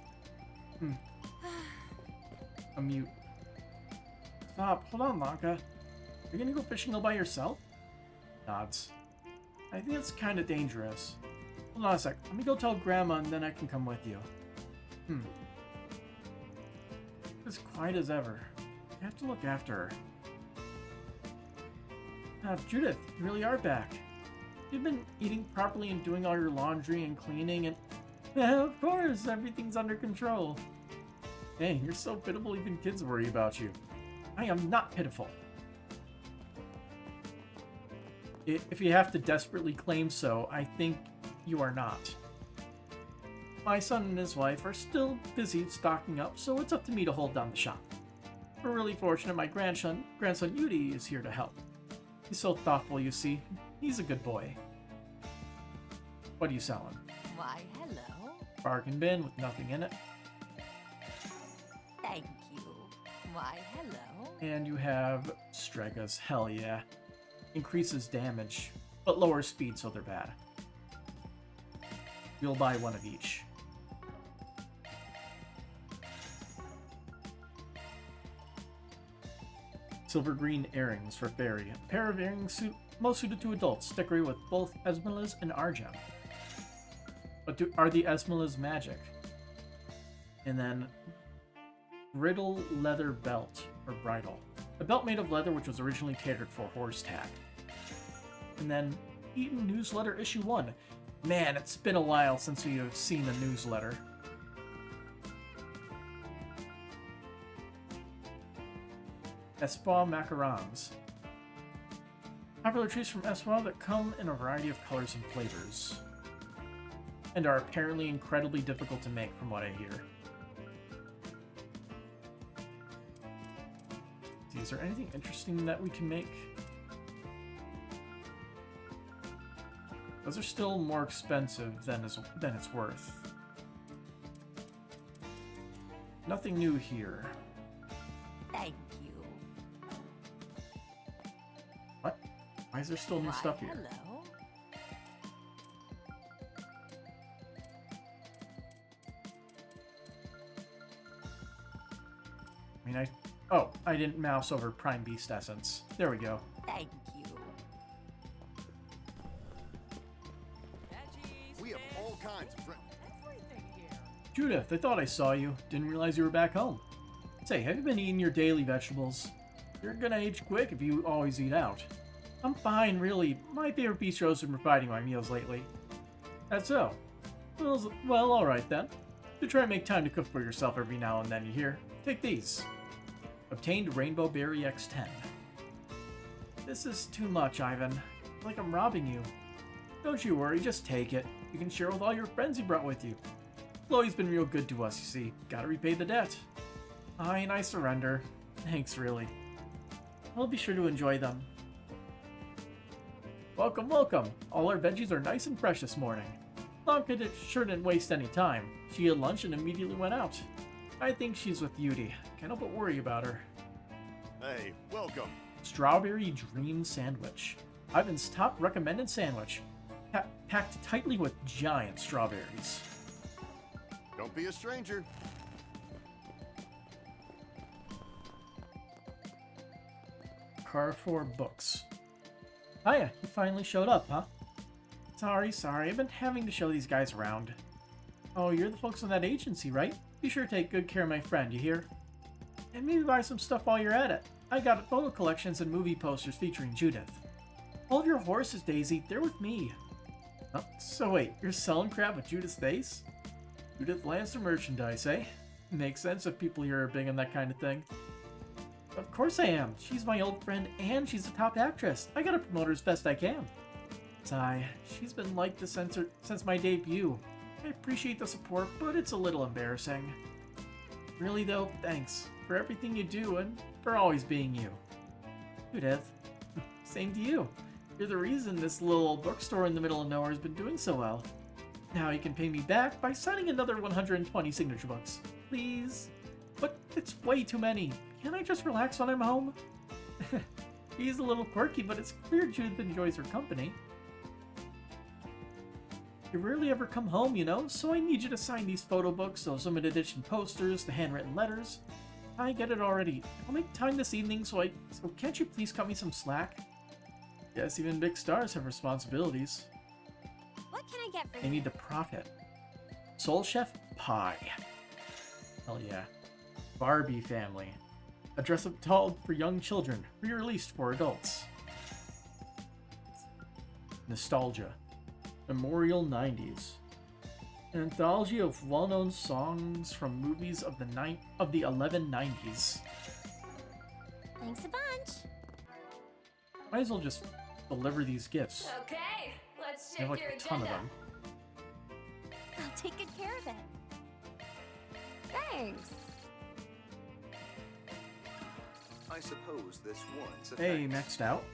A mute. Stop. Hold on, Blanca. You're gonna go fishing all by yourself? Nods. I think it's kind of dangerous. Hold on a sec. Let me go tell Grandma and then I can come with you. As quiet as ever. I have to look after her. Judith, you really are back. You've been eating properly and doing all your laundry and cleaning and... of course, everything's under control. Hey, you're so pitiful even kids worry about you. I am not pitiful. If you have to desperately claim so, I think you are not. My son and his wife are still busy stocking up, so it's up to me to hold down the shop. We're really fortunate my grandson Yudi is here to help. He's so thoughtful, you see. He's a good boy. What are you selling? Why, hello. Bargain bin with nothing in it. Thank you. Why, hello. And you have Stregas. Hell yeah. Increases damage, but lowers speed, so they're bad. You'll buy one of each. Silver green earrings for Fairy. A pair of earrings most suited to adults, decorated with both Esmeraldas and Argem. But are the Esmeraldas magic? And then bridle leather belt, or bridle. A belt made of leather which was originally catered for horse tack. And then Eaton Newsletter Issue 1. Man, it's been a while since we have seen a newsletter. Espoir macarons. Popular treats from Espoir that come in a variety of colors and flavors. And are apparently incredibly difficult to make from what I hear. Is there anything interesting that we can make? Those are still more expensive than it's worth. Nothing new here. Thank you. What? Why is there still new stuff here? Hello. I mean, oh, I didn't mouse over Prime Beast Essence. There we go. Thank you. We have all kinds of friends. Judith, I thought I saw you. Didn't realize you were back home. Say, have you been eating your daily vegetables? You're gonna age quick if you always eat out. I'm fine, really. My favorite bistros have been providing my meals lately. That's so. Well, alright then. Do try to make time to cook for yourself every now and then, you hear? Take these. Obtained Rainbow Berry X10. This is too much, Ivan. Like I'm robbing you. Don't you worry, just take it. You can share with all your friends you brought with you. Chloe's been real good to us, you see. Gotta repay the debt. Fine, I surrender. Thanks, really. I'll be sure to enjoy them. Welcome, welcome. All our veggies are nice and fresh this morning. Blanca sure didn't waste any time. She had lunch and immediately went out. I think she's with Yudi. Can't help but worry about her. Hey, welcome. Strawberry Dream Sandwich. Ivan's top recommended sandwich. Packed tightly with giant strawberries. Don't be a stranger. Carrefour Books. Hiya, you finally showed up, huh? Sorry. I've been having to show these guys around. Oh, you're the folks in that agency, right? Be sure to take good care of my friend, you hear? And maybe buy some stuff while you're at it. I got photo collections and movie posters featuring Judith. Hold your horses, Daisy. They're with me. Oh, so wait, you're selling crap at Judith's face? Judith Lancer merchandise, eh? Makes sense if people here are big on that kind of thing. Of course I am. She's my old friend and she's a top actress. I gotta promote her as best I can. Sigh, she's been like this since my debut. I appreciate the support, but it's a little embarrassing. Really though, thanks for everything you do and for always being you. Judith, same to you. You're the reason this little old bookstore in the middle of nowhere has been doing so well. Now you can pay me back by signing another 120 signature books. Please? But it's way too many. Can't I just relax when I'm home? He's a little quirky, but it's clear Judith enjoys her company. You rarely ever come home, you know, so I need you to sign these photo books, those limited edition posters, the handwritten letters. I get it already. I'll make time this evening, so can't you please cut me some slack? Yes, even big stars have responsibilities. What can I get for They you? need to profit. Soul Chef Pie. Hell yeah. Barbie Family. A dress-up doll for young children, re-released for adults. Nostalgia. Memorial 90s. An anthology of well-known songs from movies of the 1190s. Thanks a bunch. Might as well just deliver these gifts. Okay, let's I check have like your a ton of agenda. them. I'll take good care of it. Thanks. I suppose this warrants a Hey, thanks. maxed out.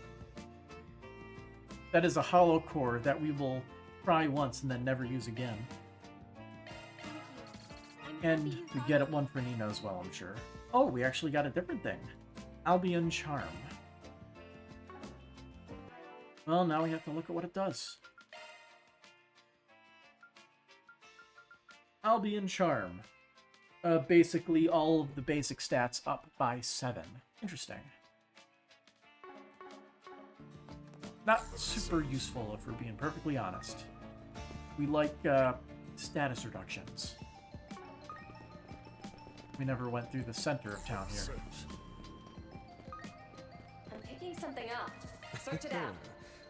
That is a hollow core that we will try once and then never use again. And we get one for Nina as well, I'm sure. Oh, we actually got a different thing. Albion Charm. Well, now we have to look at what it does. Albion Charm. Basically all of the basic stats up by 7. Interesting. Not super useful, if we're being perfectly honest. We like status reductions. We never went through the center of town here. I'm picking something up. Search it out.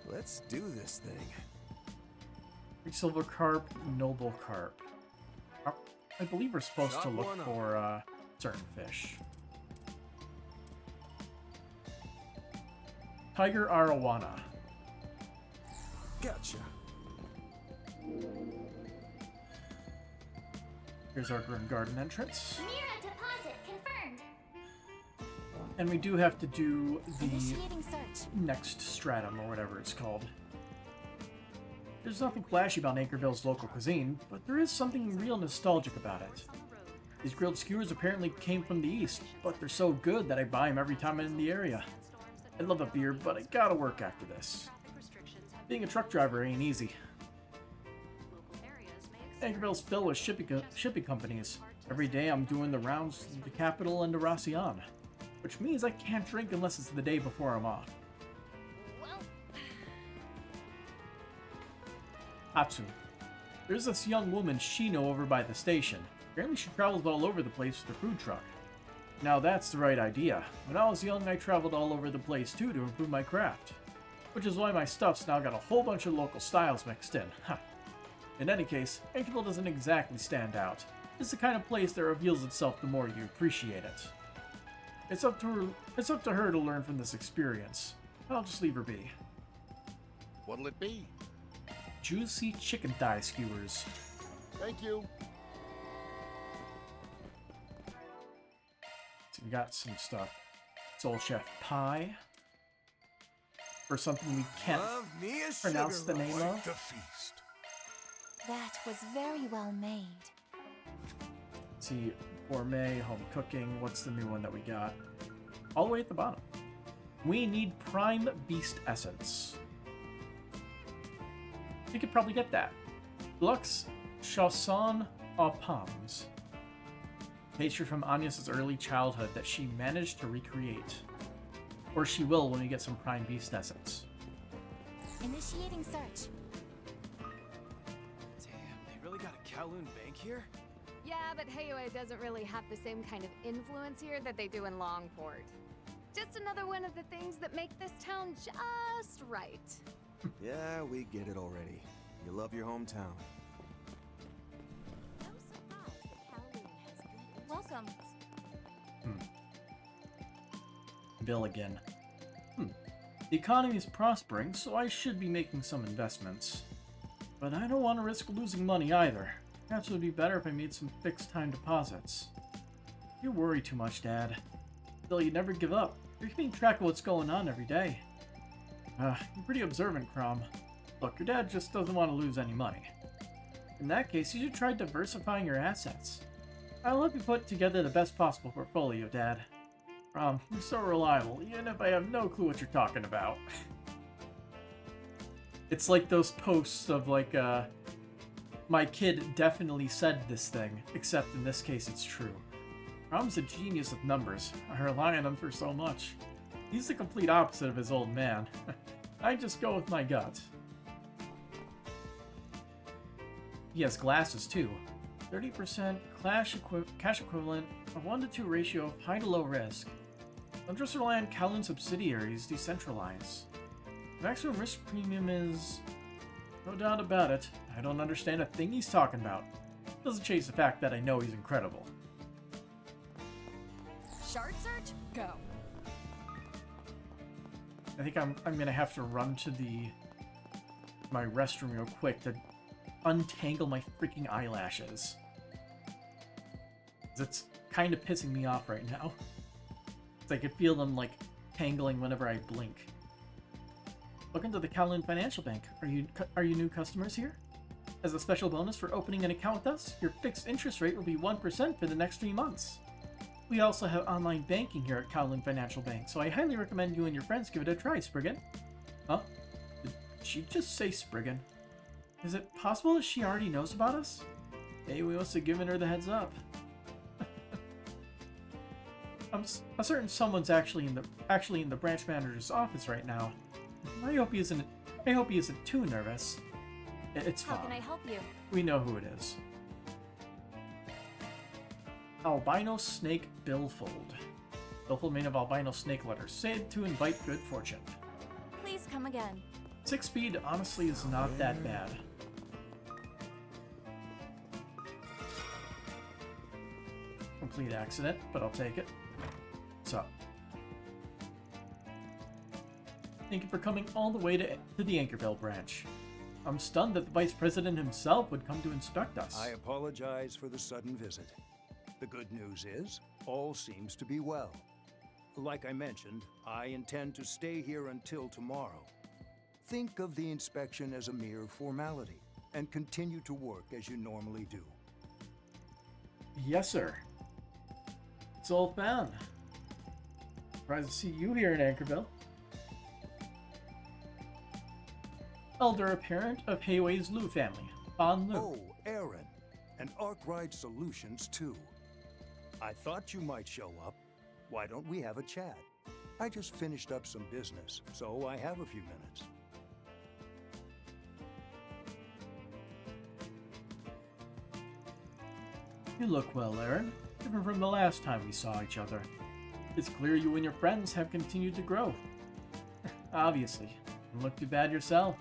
Let's do this thing. Silver Carp, Noble Carp. I believe we're supposed to Shot look one up. for certain fish. Tiger Arowana. Gotcha. Here's our Grim Garden entrance. Mira deposit confirmed. And we do have to do the Initiating search. next stratum, or whatever it's called. There's nothing flashy about Anchorville's local cuisine, but there is something real nostalgic about it. These grilled skewers apparently came from the east, but they're so good that I buy them every time I'm in the area. I love a beer, but I gotta work after this. Being a truck driver ain't easy. Anchorville's filled with shipping companies. Every day I'm doing the rounds to the capital and to Racian, which means I can't drink unless it's the day before I'm off. Hatsu. There's this young woman Shino over by the station. Apparently she travels all over the place with her food truck. Now that's the right idea. When I was young I traveled all over the place too to improve my craft. Which is why my stuff's now got a whole bunch of local styles mixed in. Huh. In any case, Anchorville doesn't exactly stand out. It's the kind of place that reveals itself the more you appreciate it. It's up to her to learn from this experience. I'll just leave her be. What'll it be? Juicy chicken thigh skewers. Thank you. So we got some stuff. Soul Chef Pie. For something we can't Love me a pronounce sugar the name rush. of. The feast. That was very well made. Let's see, gourmet, home cooking. What's the new one that we got? All the way at the bottom. We need prime beast essence. We could probably get that. Lux Chanson aux Pommes. Pastry from Agnes' early childhood that she managed to recreate. Or she will when we get some prime beast essence. Initiating search. Damn, they really got a Kowloon bank here? Yeah, but Heioi doesn't really have the same kind of influence here that they do in Longport. Just another one of the things that make this town just right. Yeah, we get it already. You love your hometown. No surprise that Kowloon has good Welcome. Bill again. The economy is prospering, so I should be making some investments. But I don't want to risk losing money either. Perhaps it would be better if I made some fixed-time deposits. You worry too much, Dad. Still, you never give up. You're keeping track of what's going on every day. You're pretty observant, Crom. Look, your dad just doesn't want to lose any money. In that case, you should try diversifying your assets. I'll help you put together the best possible portfolio, Dad. You're so reliable, even if I have no clue what you're talking about. It's like those posts of like, my kid definitely said this thing, except in this case it's true. Rom's a genius with numbers. I rely on him for so much. He's the complete opposite of his old man. I just go with my gut. He has glasses too. 30% cash equivalent, a 1-to-2 ratio of high to low risk. Don't just rely on Kowloon subsidiaries, decentralize. Maximum risk premium is... no doubt about it. I don't understand a thing he's talking about. Doesn't change the fact that I know he's incredible. Shard search? Go. I think I'm gonna have to run to my restroom real quick to untangle my freaking eyelashes. It's kind of pissing me off right now. I can feel them like tangling whenever I blink. Welcome to the Kowloon Financial Bank. Are you new customers here? As a special bonus for opening an account with us, your fixed interest rate will be 1% for the next 3 months. We also have online banking here at Kowloon Financial Bank, so I highly recommend you and your friends give it a try, Spriggan. Huh? Did she just say Spriggan? Is it possible that she already knows about us? Hey, we must have given her the heads up. I'm certain someone's actually in the branch manager's office right now. I hope he isn't too nervous. It's fine. How can I help you? We know who it is. Albino snake billfold. Billfold made of albino snake letters, said to invite good fortune. Please come again. 6 speed honestly is not that bad. Complete accident, but I'll take it. What's up? Thank you for coming all the way to the Anchorville branch. I'm stunned that the Vice President himself would come to inspect us. I apologize for the sudden visit. The good news is, all seems to be well. Like I mentioned, I intend to stay here until tomorrow. Think of the inspection as a mere formality, and continue to work as you normally do. Yes, sir. It's all found. Surprised to see you here in Anchorville. Elder apparent of Hayway's Liu family, Bon Liu. Oh, Aaron. And Arkwright Solutions, too. I thought you might show up. Why don't we have a chat? I just finished up some business, so I have a few minutes. You look well, Aaron. Different from the last time we saw each other. It's clear you and your friends have continued to grow. Obviously. You don't look too bad yourself.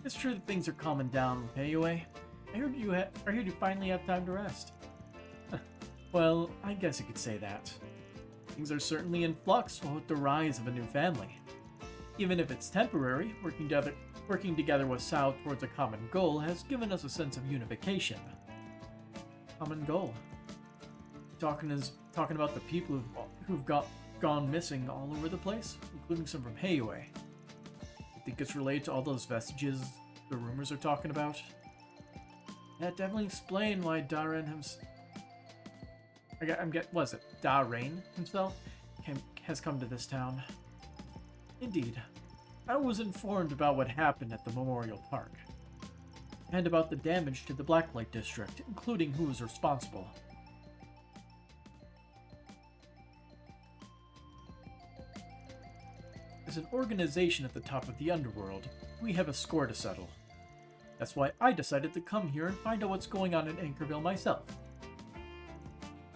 It's true that things are calming down with Hayway. I heard you finally have time to rest. Well, I guess you could say that. Things are certainly in flux with the rise of a new family. Even if it's temporary, working together with Sao towards a common goal has given us a sense of unification. Common goal. Talking about the people who've gone missing all over the place, including some from Hayway. I think it's related to all those vestiges the rumors are talking about. That definitely explains why Darren himself has come to this town. Indeed. I was informed about what happened at the Memorial Park. And about the damage to the Blacklight District, including who was responsible. As an organization at the top of the underworld, we have a score to settle. That's why I decided to come here and find out what's going on in Anchorville myself.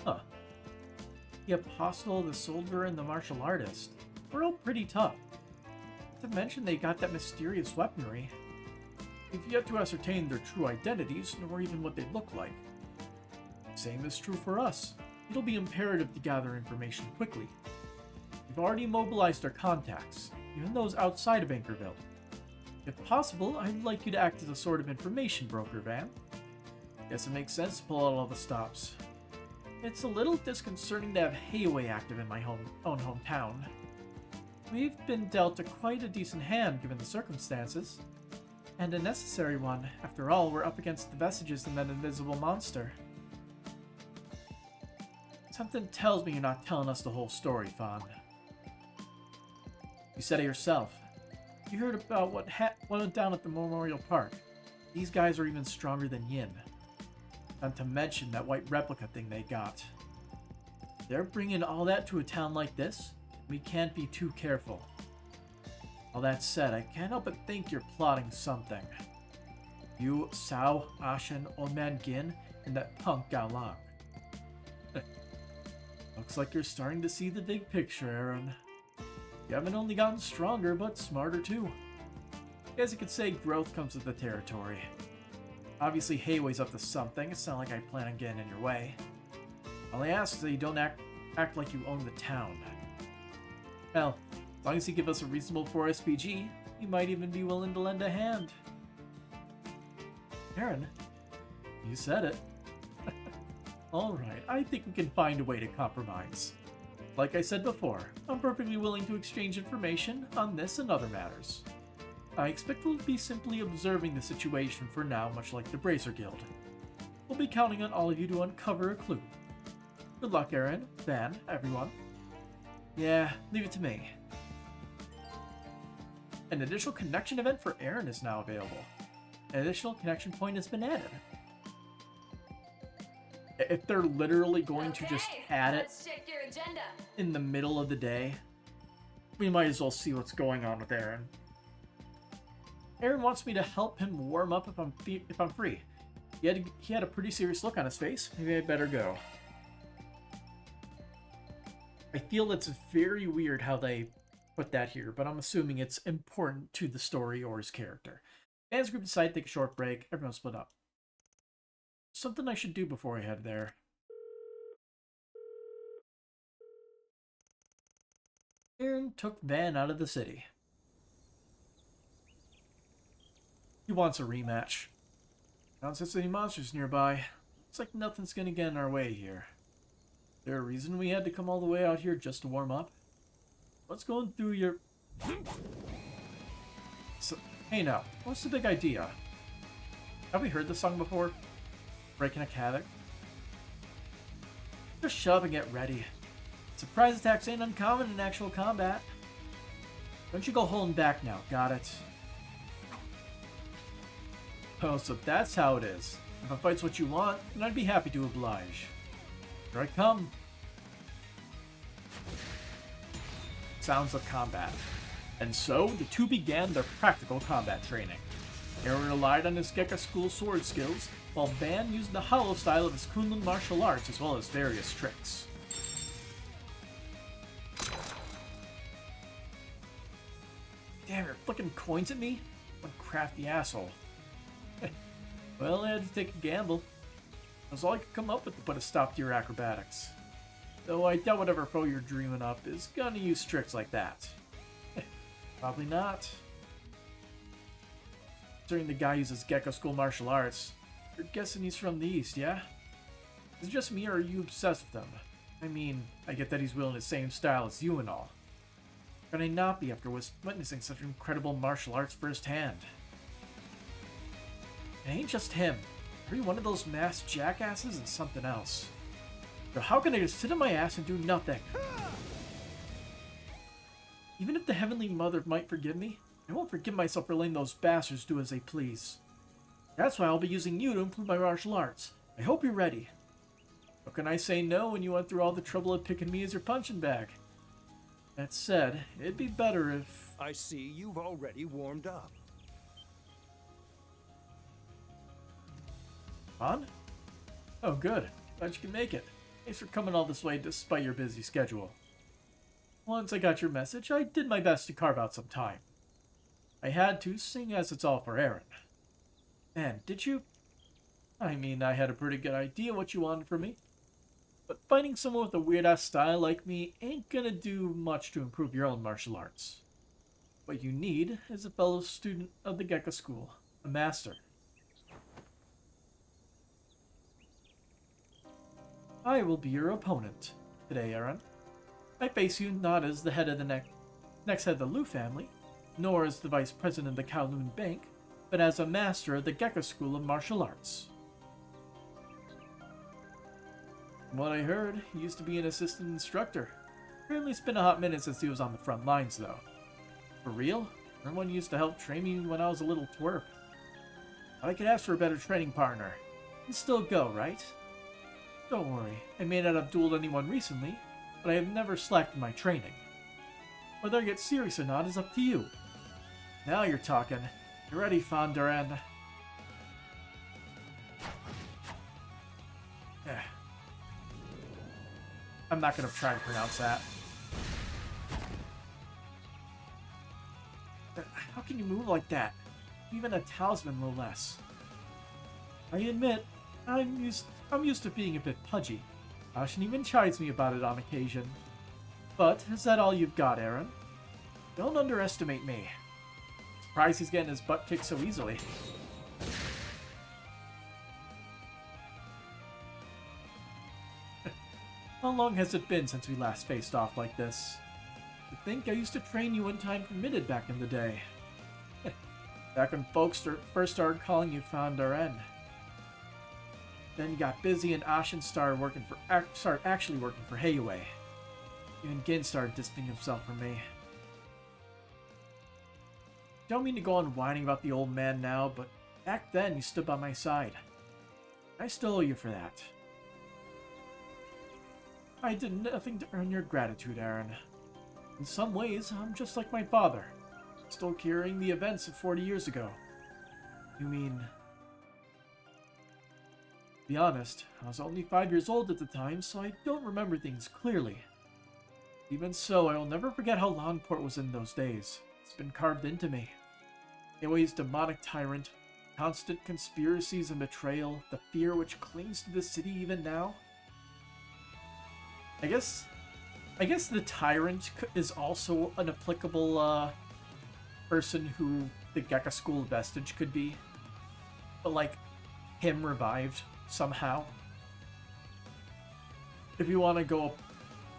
Huh. The apostle, the soldier, and the martial artist. We're all pretty tough. Not to mention they got that mysterious weaponry. We've yet to ascertain their true identities, nor even what they look like. Same is true for us. It'll be imperative to gather information quickly. We've already mobilized our contacts, even those outside of Anchorville. If possible, I'd like you to act as a sort of information broker, Van. Guess it makes sense to pull out all the stops. It's a little disconcerting to have Hayway active in my own hometown. We've been dealt quite a decent hand given the circumstances. And a necessary one. After all, we're up against the Vestiges and that invisible monster. Something tells me you're not telling us the whole story, Fawn. You said it yourself. You heard about what went down at the Memorial Park. These guys are even stronger than Yin. Not to mention that white replica thing they got. They're bringing all that to a town like this? We can't be too careful. All that said, I can't help but think you're plotting something. You, Sao, Ashen, Old Man Gin, and that punk Gao Lang. Looks like you're starting to see the big picture, Aaron. You haven't only gotten stronger, but smarter too. As you could say, growth comes with the territory. Obviously, Hayway's up to something. It's not like I plan on getting in your way. All I ask is that you don't act like you own the town. Hell, as long as you give us a reasonable 4SPG, you might even be willing to lend a hand. Aaron, you said it. Alright, I think we can find a way to compromise. Like I said before, I'm perfectly willing to exchange information on this and other matters. I expect we'll be simply observing the situation for now, much like the Bracer Guild. We'll be counting on all of you to uncover a clue. Good luck, Aaron, Van, everyone. Yeah, leave it to me. An additional connection event for Aaron is now available. An additional connection point has been added. If they're literally going to just add it in the middle of the day, we might as well see what's going on with Aaron. Aaron wants me to help him warm up if I'm free. He had a pretty serious look on his face. Maybe I better go. I feel it's very weird how they put that here, but I'm assuming it's important to the story or his character. Fans group decide to take a short break. Everyone split up. Something I should do before I head there. Aaron took Van out of the city. He wants a rematch. Not since any monsters nearby. Looks like nothing's gonna get in our way here. Is there a reason we had to come all the way out here just to warm up? What's going through your... So, hey now, what's the big idea? Have we heard this song before? Breaking a Havoc? Just shut up and get ready. Surprise attacks ain't uncommon in actual combat. Don't you go holding back now, got it? Oh, so that's how it is. If a fight's what you want, then I'd be happy to oblige. Here I come. Sounds of combat. And so, the two began their practical combat training. Aaron relied on his Gekka School sword skills, while Van used the hollow style of his Kunlun martial arts as well as various tricks. Damn, you're flicking coins at me? What a crafty asshole. Well, I had to take a gamble. That was all I could come up with to put a stop to your acrobatics. Though I doubt whatever foe you're dreaming up is gonna use tricks like that. Probably not. Considering the guy uses Gekka School martial arts, you're guessing he's from the East, yeah? Is it just me or are you obsessed with him? I mean, I get that he's wielding the same style as you and all. Can I not be after witnessing such incredible martial arts firsthand? It ain't just him. Every one of those masked jackasses is something else. So how can I just sit on my ass and do nothing? Even if the Heavenly Mother might forgive me, I won't forgive myself for letting those bastards do as they please. That's why I'll be using you to improve my martial arts. I hope you're ready. How can I say no when you went through all the trouble of picking me as your punching bag? That said, it'd be better if... I see you've already warmed up. On? Oh, good. Glad you can make it. Thanks for coming all this way despite your busy schedule. Once I got your message, I did my best to carve out some time. I had to, seeing as it's all for Aaron. And did you? I mean, I had a pretty good idea what you wanted from me. But fighting someone with a weird-ass style like me ain't gonna do much to improve your own martial arts. What you need is a fellow student of the Gecko School, a master. I will be your opponent today, Aaron. I face you not as the head of the next head of the Liu family, nor as the vice president of the Kowloon Bank, but as a master of the Gecko School of Martial Arts. From what I heard, he used to be an assistant instructor. Apparently it's been a hot minute since he was on the front lines, though. For real? Everyone used to help train me when I was a little twerp. But I could ask for a better training partner. You still go, right? Don't worry, I may not have dueled anyone recently, but I have never slacked in my training. Whether I get serious or not is up to you. Now you're talking. You ready, Fondaran? I'm not gonna try to pronounce that. How can you move like that? Even a talisman, no less. I admit, I'm used to being a bit pudgy. Ashen even chides me about it on occasion. But is that all you've got, Aaron? Don't underestimate me. Surprised he's getting his butt kicked so easily. How long has it been since we last faced off like this? I think I used to train you when time permitted back in the day. Back when folks first started calling you Fondaran. Then you got busy and Ashen started actually working for Heiwei. Even Gin started distancing himself from me. Don't mean to go on whining about the old man now, but back then you stood by my side. I still owe you for that. I did nothing to earn your gratitude, Aaron. In some ways, I'm just like my father, still carrying the events of 40 years ago. You mean... To be honest, I was only 5 years old at the time, so I don't remember things clearly. Even so, I will never forget how Longport was in those days. It's been carved into me. Heiwei's demonic tyrant, constant conspiracies and betrayal, the fear which clings to the city even now. I guess the tyrant is also an applicable person who the Gecko School Vestige could be. But like, him revived somehow. If you want to go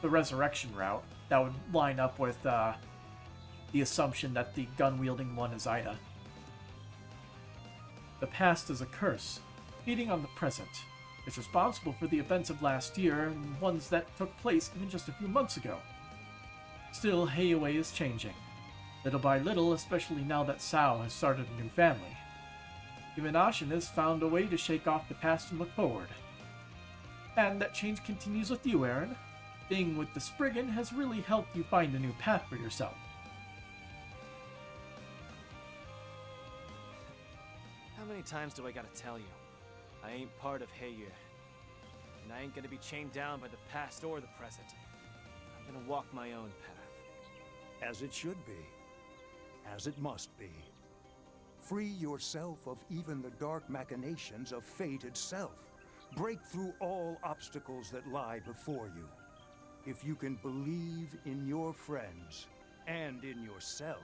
the resurrection route, that would line up with the assumption that the gun-wielding one is Ida. The past is a curse, feeding on the present. It's responsible for the events of last year and ones that took place even just a few months ago. Still, Heiwei is changing. Little by little, especially now that Sao has started a new family. Even Ashen has found a way to shake off the past and look forward. And that change continues with you, Aaron. Being with the Spriggan has really helped you find a new path for yourself. How many times do I gotta tell you? I ain't part of Heiyu. And I ain't gonna be chained down by the past or the present. I'm gonna walk my own path. As it should be. As it must be. Free yourself of even the dark machinations of fate itself. Break through all obstacles that lie before you. If you can believe in your friends and in yourself,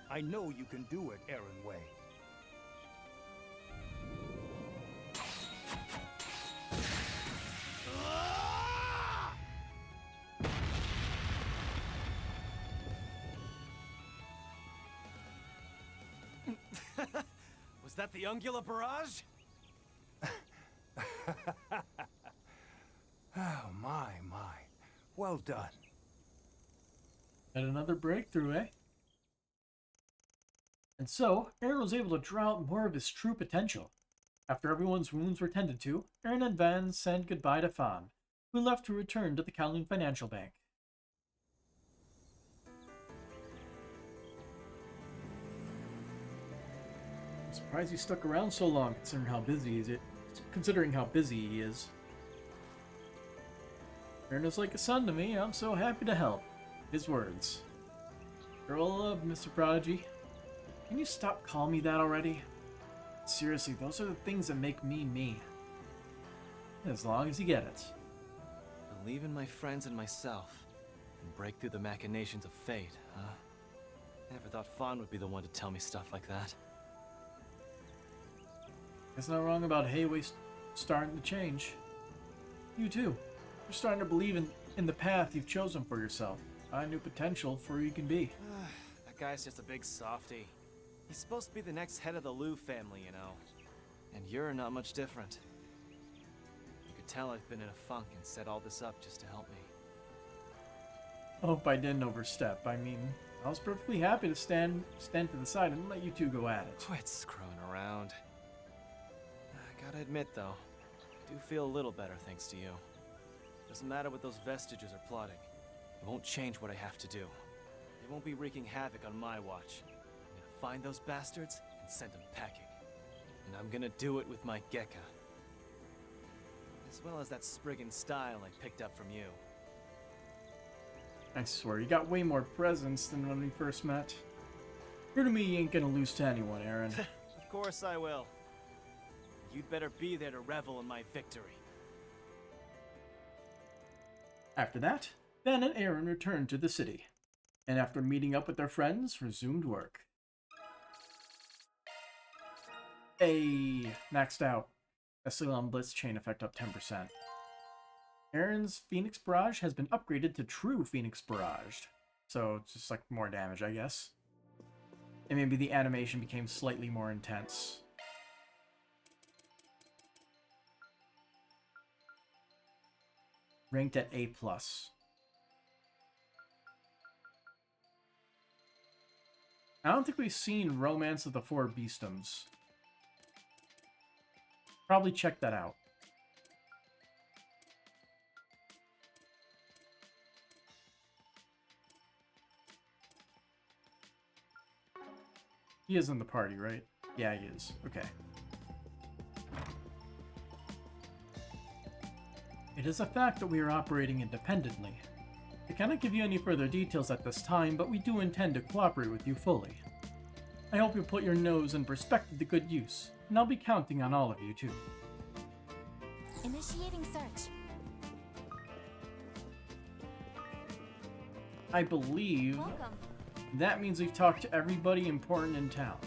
I know you can do it, Aaron Wei. Was that the Ungula barrage? Oh, my. Well done. And another breakthrough, eh? And so, Aaron was able to draw out more of his true potential. After everyone's wounds were tended to, Aaron and Van said goodbye to Fan, who left to return to the Kowloon Financial Bank. I'm surprised he stuck around so long, considering how busy he is. Aaron is like a son to me. I'm so happy to help. His words. Grow up, Mr. Prodigy. Can you stop calling me that already? Seriously, those are the things that make me me. As long as you get it. Believe in my friends and myself, and break through the machinations of fate, huh? Never thought Fawn would be the one to tell me stuff like that. There's no wrong about Hayway starting to change. You too. You're starting to believe in the path you've chosen for yourself. A new potential for who you can be. That guy's just a big softy. He's supposed to be the next head of the Liu family, you know. And you're not much different. You could tell I've been in a funk and set all this up just to help me. I hope I didn't overstep. I mean, I was perfectly happy to stand to the side and let you two go at it. Quit screwing around. I gotta admit, though, I do feel a little better thanks to you. Doesn't matter what those Vestiges are plotting. It won't change what I have to do. They won't be wreaking havoc on my watch. I'm gonna find those bastards and send them packing. And I'm gonna do it with my Gekka. As well as that Spriggan style I picked up from you. I swear, you got way more presence than when we first met. Prove to me you ain't gonna lose to anyone, Aaron. Of course I will. You'd better be there to revel in my victory. After that, Ben and Aaron returned to the city, and after meeting up with their friends, resumed work. Maxed out. Essilon Blitz chain effect up 10%. Aaron's Phoenix Barrage has been upgraded to True Phoenix Barrage, so it's just like more damage, I guess. And maybe the animation became slightly more intense. Ranked at A+. I don't think we've seen Romance of the Four Beastums. Probably check that out. He is in the party, right? Yeah, he is. Okay. It is a fact that we are operating independently. I cannot give you any further details at this time, but we do intend to cooperate with you fully. I hope you put your nose in perspective to good use, and I'll be counting on all of you too. Initiating search. I believe that means we've talked to everybody important in town.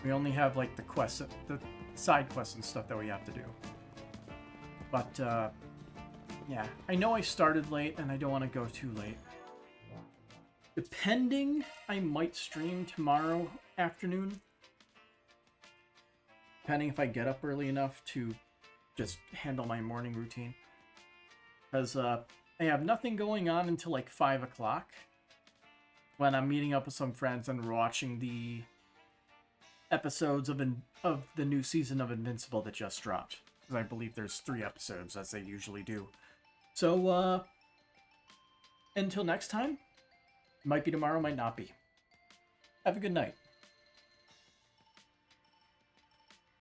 We only have like the quests, the side quests and stuff that we have to do. But yeah, I know I started late and I don't want to go too late. Depending, I might stream tomorrow afternoon. Depending if I get up early enough to just handle my morning routine. Because I have nothing going on until like 5 o'clock. When I'm meeting up with some friends and we're watching the episodes of the new season of Invincible that just dropped. Because I believe there's 3 episodes, as they usually do. So, until next time, might be tomorrow, might not be. Have a good night.